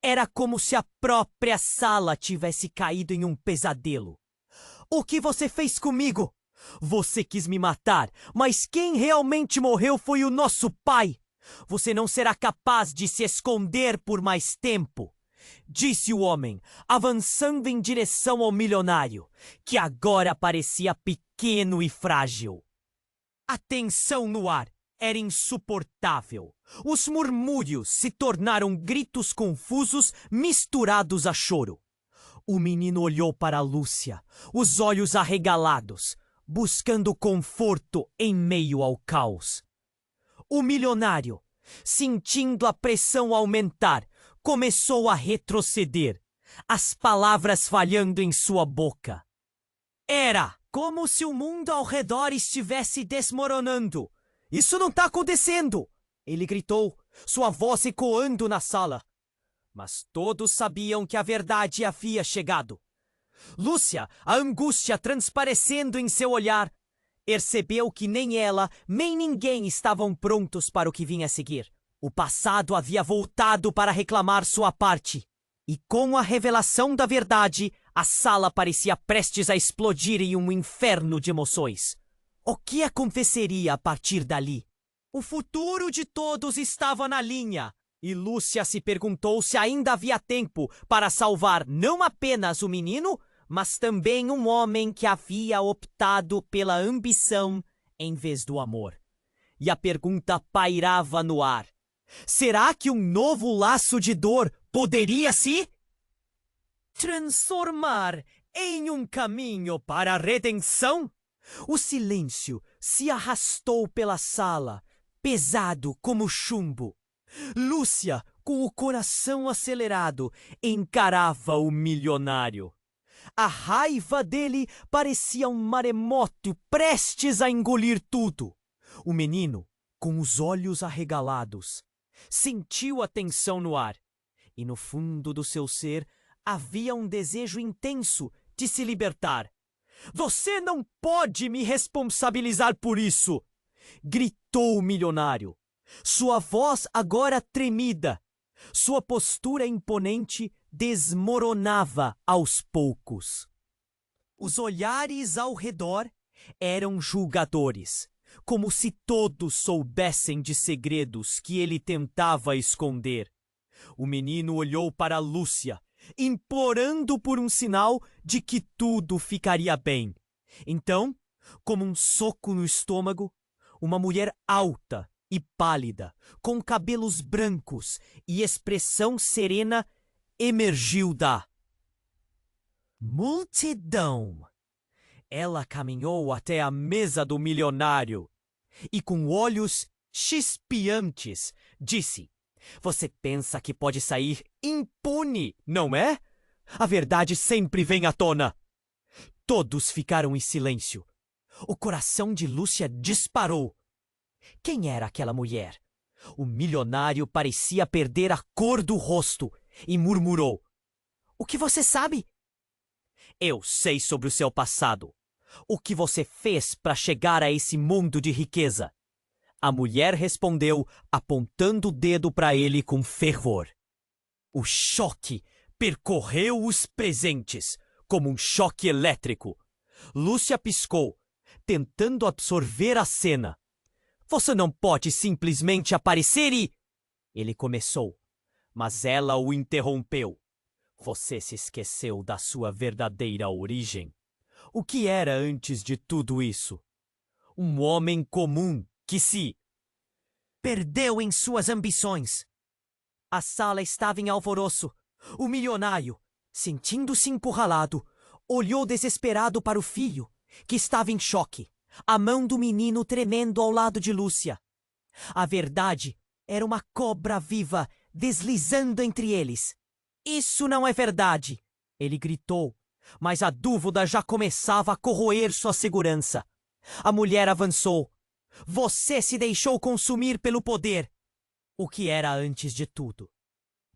Era como se a própria sala tivesse caído em um pesadelo. "O que você fez comigo? Você quis me matar, mas quem realmente morreu foi o nosso pai. Você não será capaz de se esconder por mais tempo, disse o homem, avançando em direção ao milionário, que agora parecia pequeno e frágil. A tensão no ar era insuportável. Os murmúrios se tornaram gritos confusos misturados a choro. O menino olhou para Lúcia, os olhos arregalados, buscando conforto em meio ao caos. O milionário, sentindo a pressão aumentar, começou a retroceder, as palavras falhando em sua boca. Era como se o mundo ao redor estivesse desmoronando. Isso não está acontecendo! Ele gritou, sua voz ecoando na sala. Mas todos sabiam que a verdade havia chegado. Lúcia, a angústia transparecendo em seu olhar, percebeu que nem ela, nem ninguém estavam prontos para o que vinha a seguir. O passado havia voltado para reclamar sua parte. E com a revelação da verdade, a sala parecia prestes a explodir em um inferno de emoções. O que aconteceria a partir dali? O futuro de todos estava na linha, e Lúcia se perguntou se ainda havia tempo para salvar não apenas o menino, mas também um homem que havia optado pela ambição em vez do amor. E a pergunta pairava no ar. Será que um novo laço de dor poderia se transformar em um caminho para a redenção? O silêncio se arrastou pela sala, pesado como chumbo. Lúcia, com o coração acelerado, encarava o milionário. A raiva dele parecia um maremoto prestes a engolir tudo. O menino, com os olhos arregalados, sentiu a tensão no ar, e no fundo do seu ser havia um desejo intenso de se libertar. Você não pode me responsabilizar por isso! Gritou o milionário, sua voz agora tremida. Sua postura imponente desmoronava aos poucos. Os olhares ao redor eram julgadores, como se todos soubessem de segredos que ele tentava esconder. O menino olhou para Lúcia, implorando por um sinal de que tudo ficaria bem. Então, como um soco no estômago, uma mulher alta e pálida, com cabelos brancos e expressão serena, emergiu da multidão. Ela caminhou até a mesa do milionário e, com olhos chispeantes, disse: Você pensa que pode sair impune, não é? A verdade sempre vem à tona. Todos ficaram em silêncio. O coração de Lúcia disparou. Quem era aquela mulher? O milionário parecia perder a cor do rosto e murmurou: O que você sabe? Eu sei sobre o seu passado. O que você fez para chegar a esse mundo de riqueza? A mulher respondeu, apontando o dedo para ele com fervor. O choque percorreu os presentes, como um choque elétrico. Lúcia piscou, tentando absorver a cena. Você não pode simplesmente aparecer e... Ele começou, mas ela o interrompeu. Você se esqueceu da sua verdadeira origem. O que era antes de tudo isso? Um homem comum que se perdeu em suas ambições. A sala estava em alvoroço. O milionário, sentindo-se encurralado, olhou desesperado para o filho, que estava em choque, a mão do menino tremendo ao lado de Lúcia. A verdade era uma cobra viva deslizando entre eles. Isso não é verdade! Ele gritou, mas a dúvida já começava a corroer sua segurança. A mulher avançou. Você se deixou consumir pelo poder. O que era antes de tudo?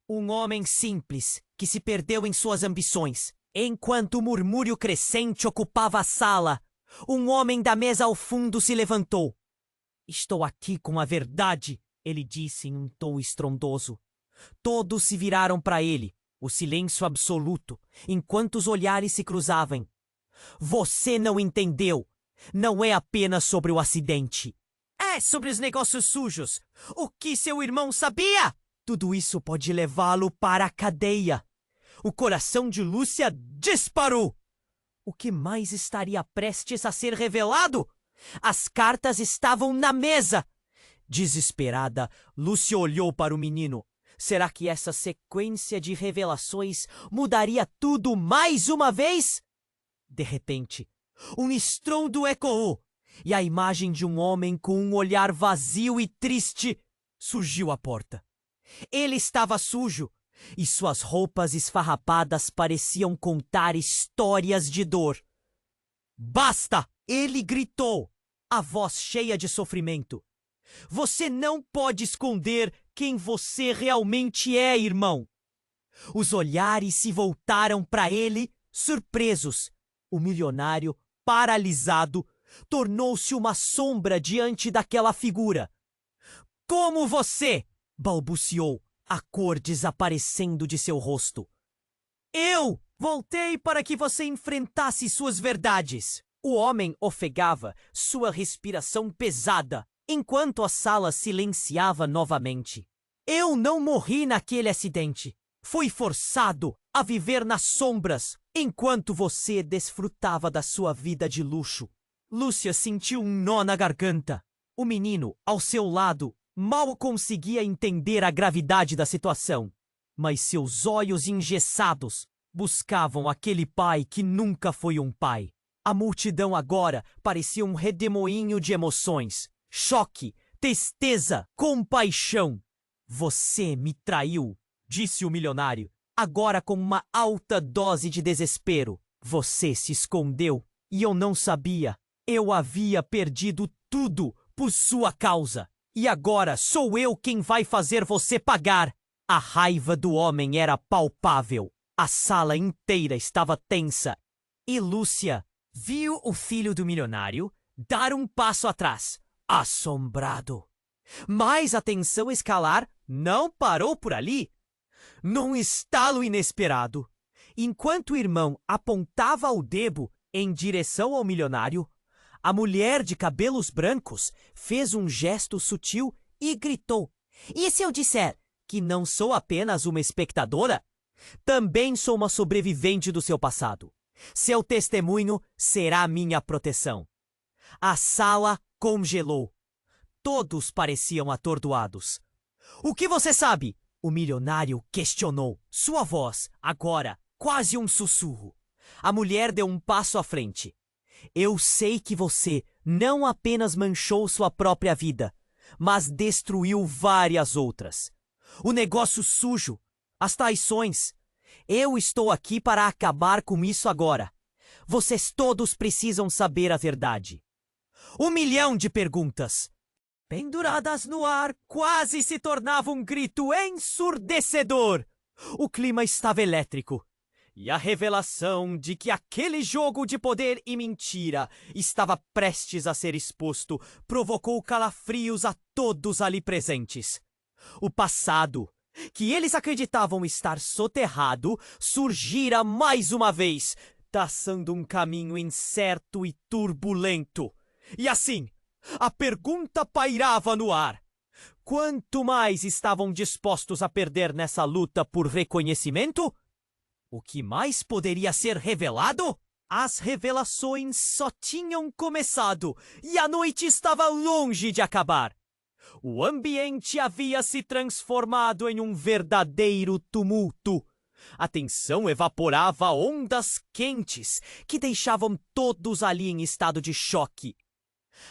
Um homem simples que se perdeu em suas ambições. Enquanto o murmúrio crescente ocupava a sala, um homem da mesa ao fundo se levantou. Estou aqui com a verdade, ele disse em um tom estrondoso. Todos se viraram para ele, o silêncio absoluto, enquanto os olhares se cruzavam. Você não entendeu. Não é apenas sobre o acidente. É sobre os negócios sujos. O que seu irmão sabia? Tudo isso pode levá-lo para a cadeia. O coração de Lúcia disparou. O que mais estaria prestes a ser revelado? As cartas estavam na mesa. Desesperada, Lúcia olhou para o menino. Será que essa sequência de revelações mudaria tudo mais uma vez? De repente, um estrondo ecoou e a imagem de um homem com um olhar vazio e triste surgiu à porta. Ele estava sujo e suas roupas esfarrapadas pareciam contar histórias de dor. Basta! Ele gritou, a voz cheia de sofrimento. Você não pode esconder quem você realmente é, irmão. Os olhares se voltaram para ele, surpresos. O milionário, paralisado, tornou-se uma sombra diante daquela figura. Como você? Balbuciou, a cor desaparecendo de seu rosto. Eu voltei para que você enfrentasse suas verdades. O homem ofegava, sua respiração pesada, enquanto a sala silenciava novamente. Eu não morri naquele acidente. Fui forçado a viver nas sombras, enquanto você desfrutava da sua vida de luxo. Lúcia sentiu um nó na garganta. O menino, ao seu lado, mal conseguia entender a gravidade da situação. Mas seus olhos engessados buscavam aquele pai que nunca foi um pai. A multidão agora parecia um redemoinho de emoções. Choque, tristeza, compaixão. Você me traiu, disse o milionário, agora com uma alta dose de desespero. Você se escondeu e eu não sabia. Eu havia perdido tudo por sua causa. E agora sou eu quem vai fazer você pagar. A raiva do homem era palpável. A sala inteira estava tensa. E Lúcia viu o filho do milionário dar um passo atrás, assombrado. Mas a tensão escalar não parou por ali. Num estalo inesperado, enquanto o irmão apontava o dedo em direção ao milionário, a mulher de cabelos brancos fez um gesto sutil e gritou: "E se eu disser que não sou apenas uma espectadora? Também sou uma sobrevivente do seu passado. Seu testemunho será minha proteção." A sala congelou. Todos pareciam atordoados. "O que você sabe?" O milionário questionou. Sua voz, agora, quase um sussurro. A mulher deu um passo à frente. "Eu sei que você não apenas manchou sua própria vida, mas destruiu várias outras. O negócio sujo, as traições. Eu estou aqui para acabar com isso agora. Vocês todos precisam saber a verdade." 1 milhão de perguntas, penduradas no ar, quase se tornava um grito ensurdecedor. O clima estava elétrico. E a revelação de que aquele jogo de poder e mentira estava prestes a ser exposto provocou calafrios a todos ali presentes. O passado, que eles acreditavam estar soterrado, surgira mais uma vez, traçando um caminho incerto e turbulento. E assim, a pergunta pairava no ar: quanto mais estavam dispostos a perder nessa luta por reconhecimento? O que mais poderia ser revelado? As revelações só tinham começado e a noite estava longe de acabar. O ambiente havia se transformado em um verdadeiro tumulto. A tensão evaporava ondas quentes que deixavam todos ali em estado de choque.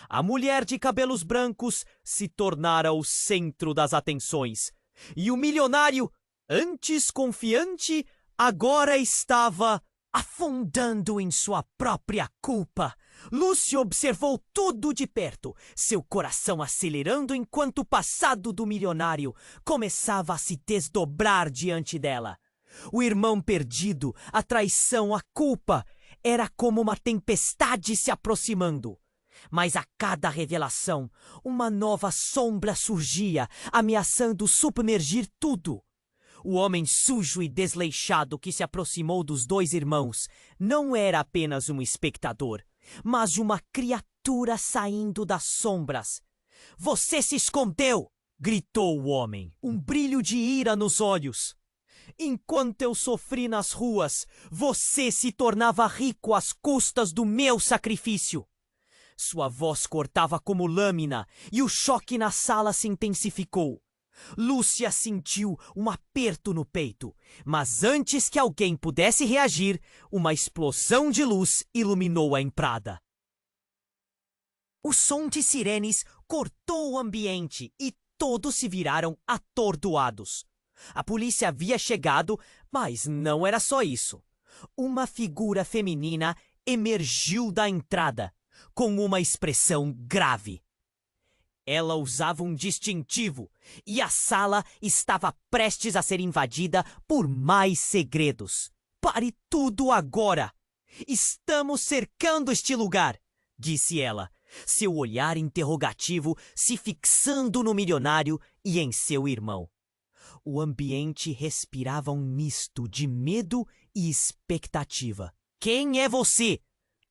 A mulher de cabelos brancos se tornara o centro das atenções. E o milionário, antes confiante, agora estava afundando em sua própria culpa. Lúcia observou tudo de perto, seu coração acelerando enquanto o passado do milionário começava a se desdobrar diante dela. O irmão perdido, a traição, a culpa, era como uma tempestade se aproximando. Mas a cada revelação, uma nova sombra surgia, ameaçando submergir tudo. O homem sujo e desleixado que se aproximou dos dois irmãos não era apenas um espectador, mas uma criatura saindo das sombras. Você se escondeu! Gritou o homem, um brilho de ira nos olhos. Enquanto eu sofri nas ruas, você se tornava rico às custas do meu sacrifício. Sua voz cortava como lâmina e o choque na sala se intensificou. Lúcia sentiu um aperto no peito, mas antes que alguém pudesse reagir, uma explosão de luz iluminou a entrada. O som de sirenes cortou o ambiente e todos se viraram atordoados. A polícia havia chegado, mas não era só isso. Uma figura feminina emergiu da entrada, com uma expressão grave. Ela usava um distintivo e a sala estava prestes a ser invadida por mais segredos. Pare tudo agora! Estamos cercando este lugar, disse ela, seu olhar interrogativo se fixando no milionário e em seu irmão. O ambiente respirava um misto de medo e expectativa. Quem é você?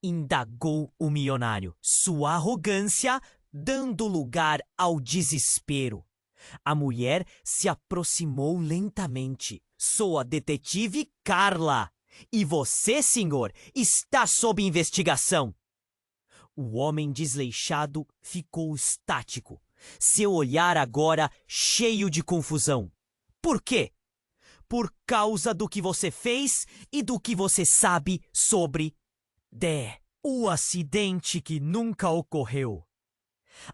Indagou o milionário, sua arrogância dando lugar ao desespero. A mulher se aproximou lentamente. Sou a detetive Carla. E você, senhor, está sob investigação. O homem desleixado ficou estático, seu olhar agora cheio de confusão. Por quê? Por causa do que você fez e do que você sabe sobre o acidente que nunca ocorreu.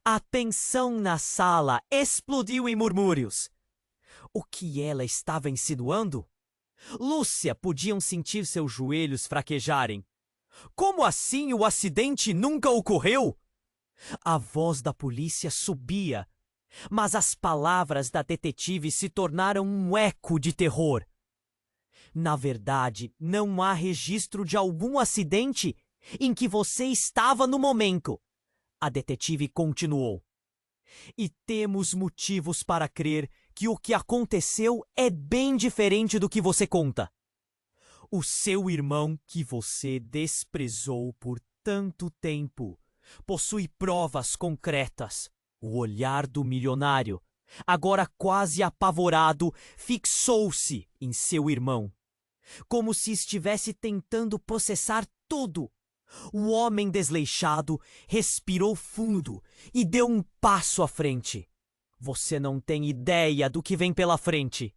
A tensão na sala explodiu em murmúrios. O que ela estava insinuando? Lúcia podiam sentir seus joelhos fraquejarem. Como assim o acidente nunca ocorreu? A voz da polícia subia, mas as palavras da detetive se tornaram um eco de terror. Na verdade, não há registro de algum acidente em que você estava no momento. A detetive continuou. E temos motivos para crer que o que aconteceu é bem diferente do que você conta. O seu irmão, que você desprezou por tanto tempo, possui provas concretas. O olhar do milionário, agora quase apavorado, fixou-se em seu irmão, como se estivesse tentando processar tudo. O homem desleixado respirou fundo e deu um passo à frente. Você não tem ideia do que vem pela frente.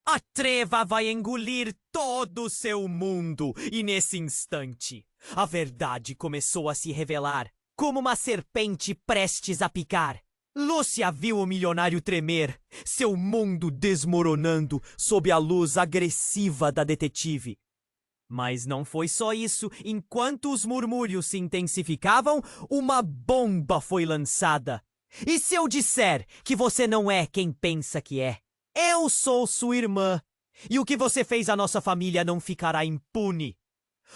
A treva vai engolir todo o seu mundo e nesse instante, a verdade começou a se revelar, como uma serpente prestes a picar. Lúcia viu o milionário tremer, seu mundo desmoronando sob a luz agressiva da detetive. Mas não foi só isso. Enquanto os murmúrios se intensificavam, uma bomba foi lançada. E se eu disser que você não é quem pensa que é? Eu sou sua irmã. E o que você fez à nossa família não ficará impune.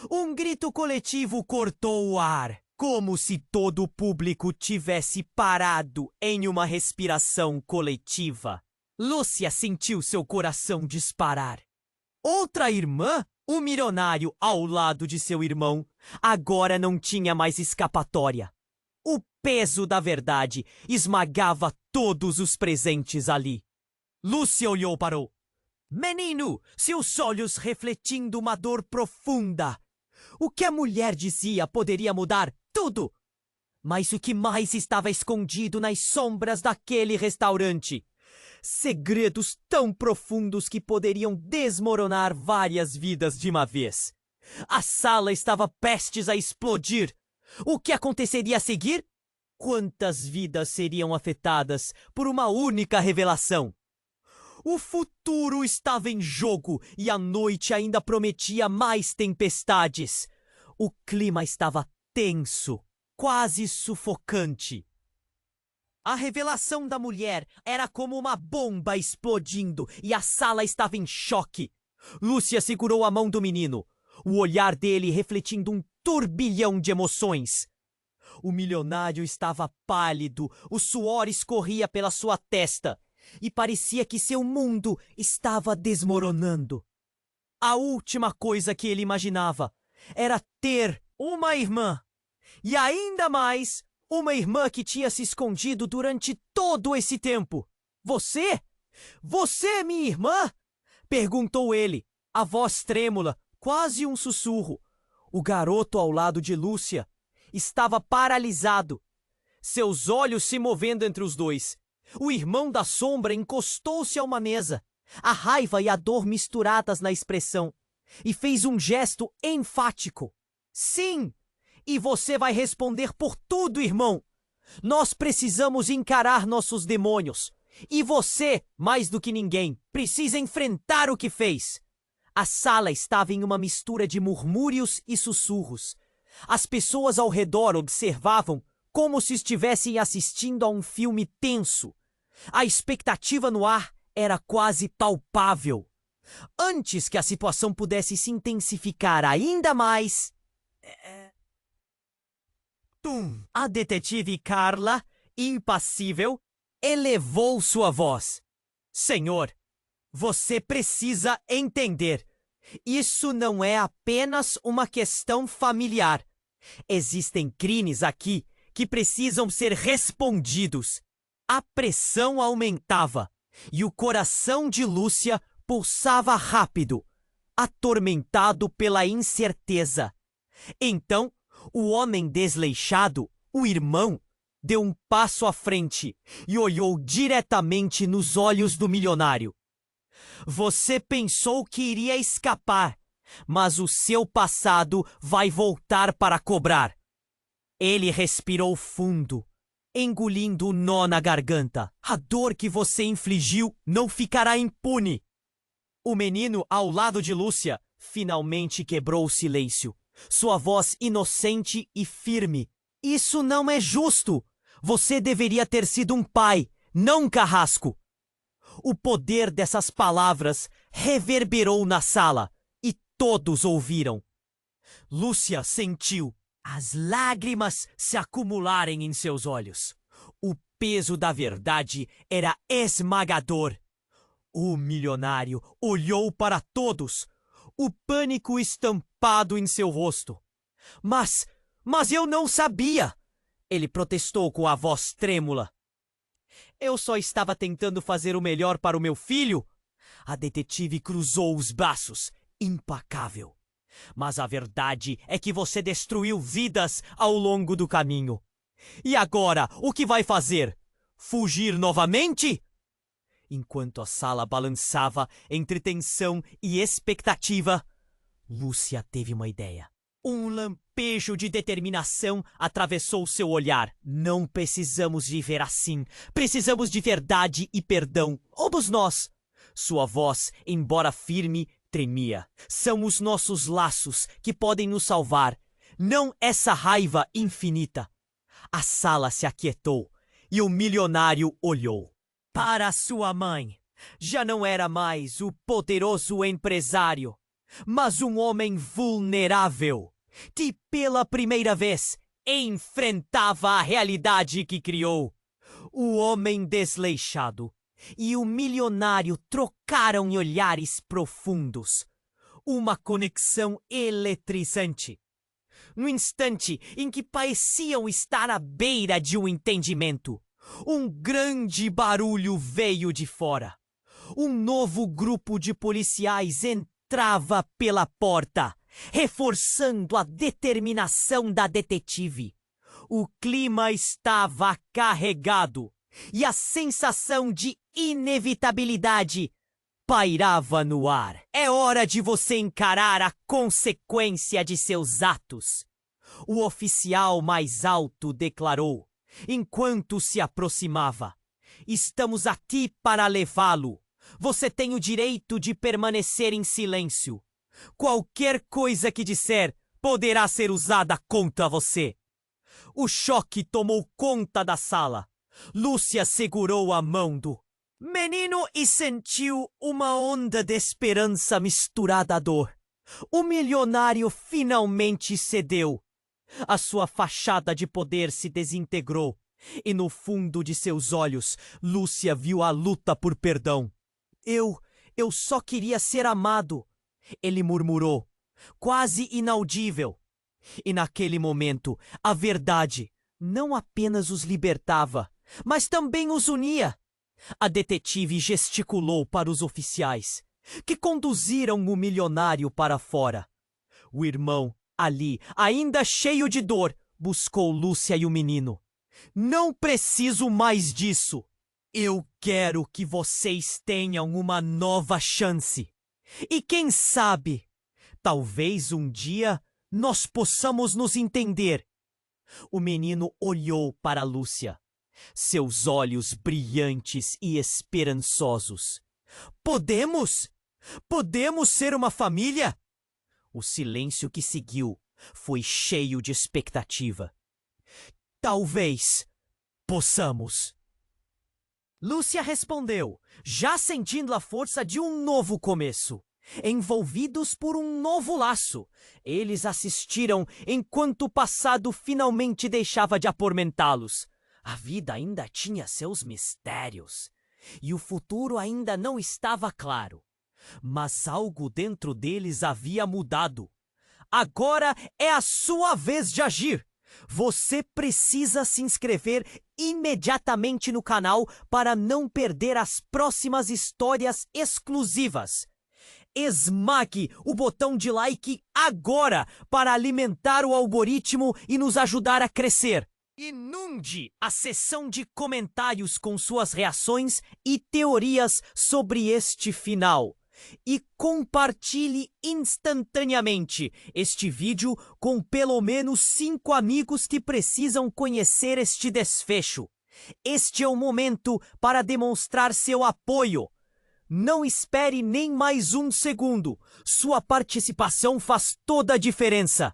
Um grito coletivo cortou o ar, como se todo o público tivesse parado em uma respiração coletiva. Lúcia sentiu seu coração disparar. Outra irmã? O milionário, ao lado de seu irmão, agora não tinha mais escapatória. O peso da verdade esmagava todos os presentes ali. Lúcia olhou para o menino, seus olhos refletindo uma dor profunda. O que a mulher dizia poderia mudar tudo. Mas o que mais estava escondido nas sombras daquele restaurante? Segredos tão profundos que poderiam desmoronar várias vidas de uma vez. A sala estava prestes a explodir. O que aconteceria a seguir? Quantas vidas seriam afetadas por uma única revelação? O futuro estava em jogo e a noite ainda prometia mais tempestades. O clima estava tenso, quase sufocante. A revelação da mulher era como uma bomba explodindo e a sala estava em choque. Lúcia segurou a mão do menino, o olhar dele refletindo um turbilhão de emoções. O milionário estava pálido, o suor escorria pela sua testa e parecia que seu mundo estava desmoronando. A última coisa que ele imaginava era ter uma irmã e ainda mais Uma irmã que tinha se escondido durante todo esse tempo. Você? Você é minha irmã? Perguntou ele, a voz trêmula, quase um sussurro. O garoto ao lado de Lúcia estava paralisado, seus olhos se movendo entre os dois. O irmão da sombra encostou-se a uma mesa, a raiva e a dor misturadas na expressão, e fez um gesto enfático. Sim! E você vai responder por tudo, irmão. Nós precisamos encarar nossos demônios. E você, mais do que ninguém, precisa enfrentar o que fez. A sala estava em uma mistura de murmúrios e sussurros. As pessoas ao redor observavam como se estivessem assistindo a um filme tenso. A expectativa no ar era quase palpável. Antes que a situação pudesse se intensificar ainda mais... A detetive Carla, impassível, elevou sua voz. Senhor, você precisa entender. Isso não é apenas uma questão familiar. Existem crimes aqui que precisam ser respondidos. A pressão aumentava e o coração de Lúcia pulsava rápido, atormentado pela incerteza. Então, o homem desleixado, o irmão, deu um passo à frente e olhou diretamente nos olhos do milionário. Você pensou que iria escapar, mas o seu passado vai voltar para cobrar. Ele respirou fundo, engolindo o nó na garganta. A dor que você infligiu não ficará impune. O menino ao lado de Lúcia finalmente quebrou o silêncio. Sua voz inocente e firme. Isso não é justo. Você deveria ter sido um pai, não um carrasco. O poder dessas palavras reverberou na sala e todos ouviram. Lúcia sentiu as lágrimas se acumularem em seus olhos. O peso da verdade era esmagador. O milionário olhou para todos, o pânico estampado em seu rosto. Mas eu não sabia! Ele protestou com a voz trêmula. Eu só estava tentando fazer o melhor para o meu filho. A detetive cruzou os braços, impacável. Mas a verdade é que você destruiu vidas ao longo do caminho. E agora, o que vai fazer? Fugir novamente? Enquanto a sala balançava entre tensão e expectativa, Lúcia teve uma ideia. Um lampejo de determinação atravessou seu olhar. Não precisamos viver assim. Precisamos de verdade e perdão. Todos nós. Sua voz, embora firme, tremia. São os nossos laços que podem nos salvar, não essa raiva infinita. A sala se aquietou e o milionário olhou para sua mãe. Já não era mais o poderoso empresário, mas um homem vulnerável, que pela primeira vez enfrentava a realidade que criou. O homem desleixado e o milionário trocaram em olhares profundos. Uma conexão eletrizante. No instante em que pareciam estar à beira de um entendimento, um grande barulho veio de fora. Um novo grupo de policiais entrava pela porta, reforçando a determinação da detetive. O clima estava carregado e a sensação de inevitabilidade pairava no ar. É hora de você encarar a consequência de seus atos. O oficial mais alto declarou, enquanto se aproximava. Estamos aqui para levá-lo. Você tem o direito de permanecer em silêncio. Qualquer coisa que disser poderá ser usada contra você. O choque tomou conta da sala. Lúcia segurou a mão do menino e sentiu uma onda de esperança misturada à dor. O milionário finalmente cedeu. A sua fachada de poder se desintegrou e no fundo de seus olhos Lúcia viu a luta por perdão. Eu só queria ser amado, ele murmurou, quase inaudível. E naquele momento, a verdade não apenas os libertava, mas também os unia. A detetive gesticulou para os oficiais, que conduziram o milionário para fora. O irmão, ali, ainda cheio de dor, buscou Lúcia e o menino. Não preciso mais disso. Eu quero que vocês tenham uma nova chance. E quem sabe, talvez um dia nós possamos nos entender. O menino olhou para Lúcia, seus olhos brilhantes e esperançosos. Podemos? Podemos ser uma família? O silêncio que seguiu foi cheio de expectativa. Talvez possamos. Lúcia respondeu, já sentindo a força de um novo começo. Envolvidos por um novo laço, eles assistiram enquanto o passado finalmente deixava de atormentá-los. A vida ainda tinha seus mistérios, e o futuro ainda não estava claro. Mas algo dentro deles havia mudado. Agora é a sua vez de agir. Você precisa se inscrever imediatamente no canal para não perder as próximas histórias exclusivas. Esmague o botão de like agora para alimentar o algoritmo e nos ajudar a crescer. Inunde a seção de comentários com suas reações e teorias sobre este final. E compartilhe instantaneamente este vídeo com pelo menos 5 amigos que precisam conhecer este desfecho. Este é o momento para demonstrar seu apoio. Não espere nem mais um segundo. Sua participação faz toda a diferença.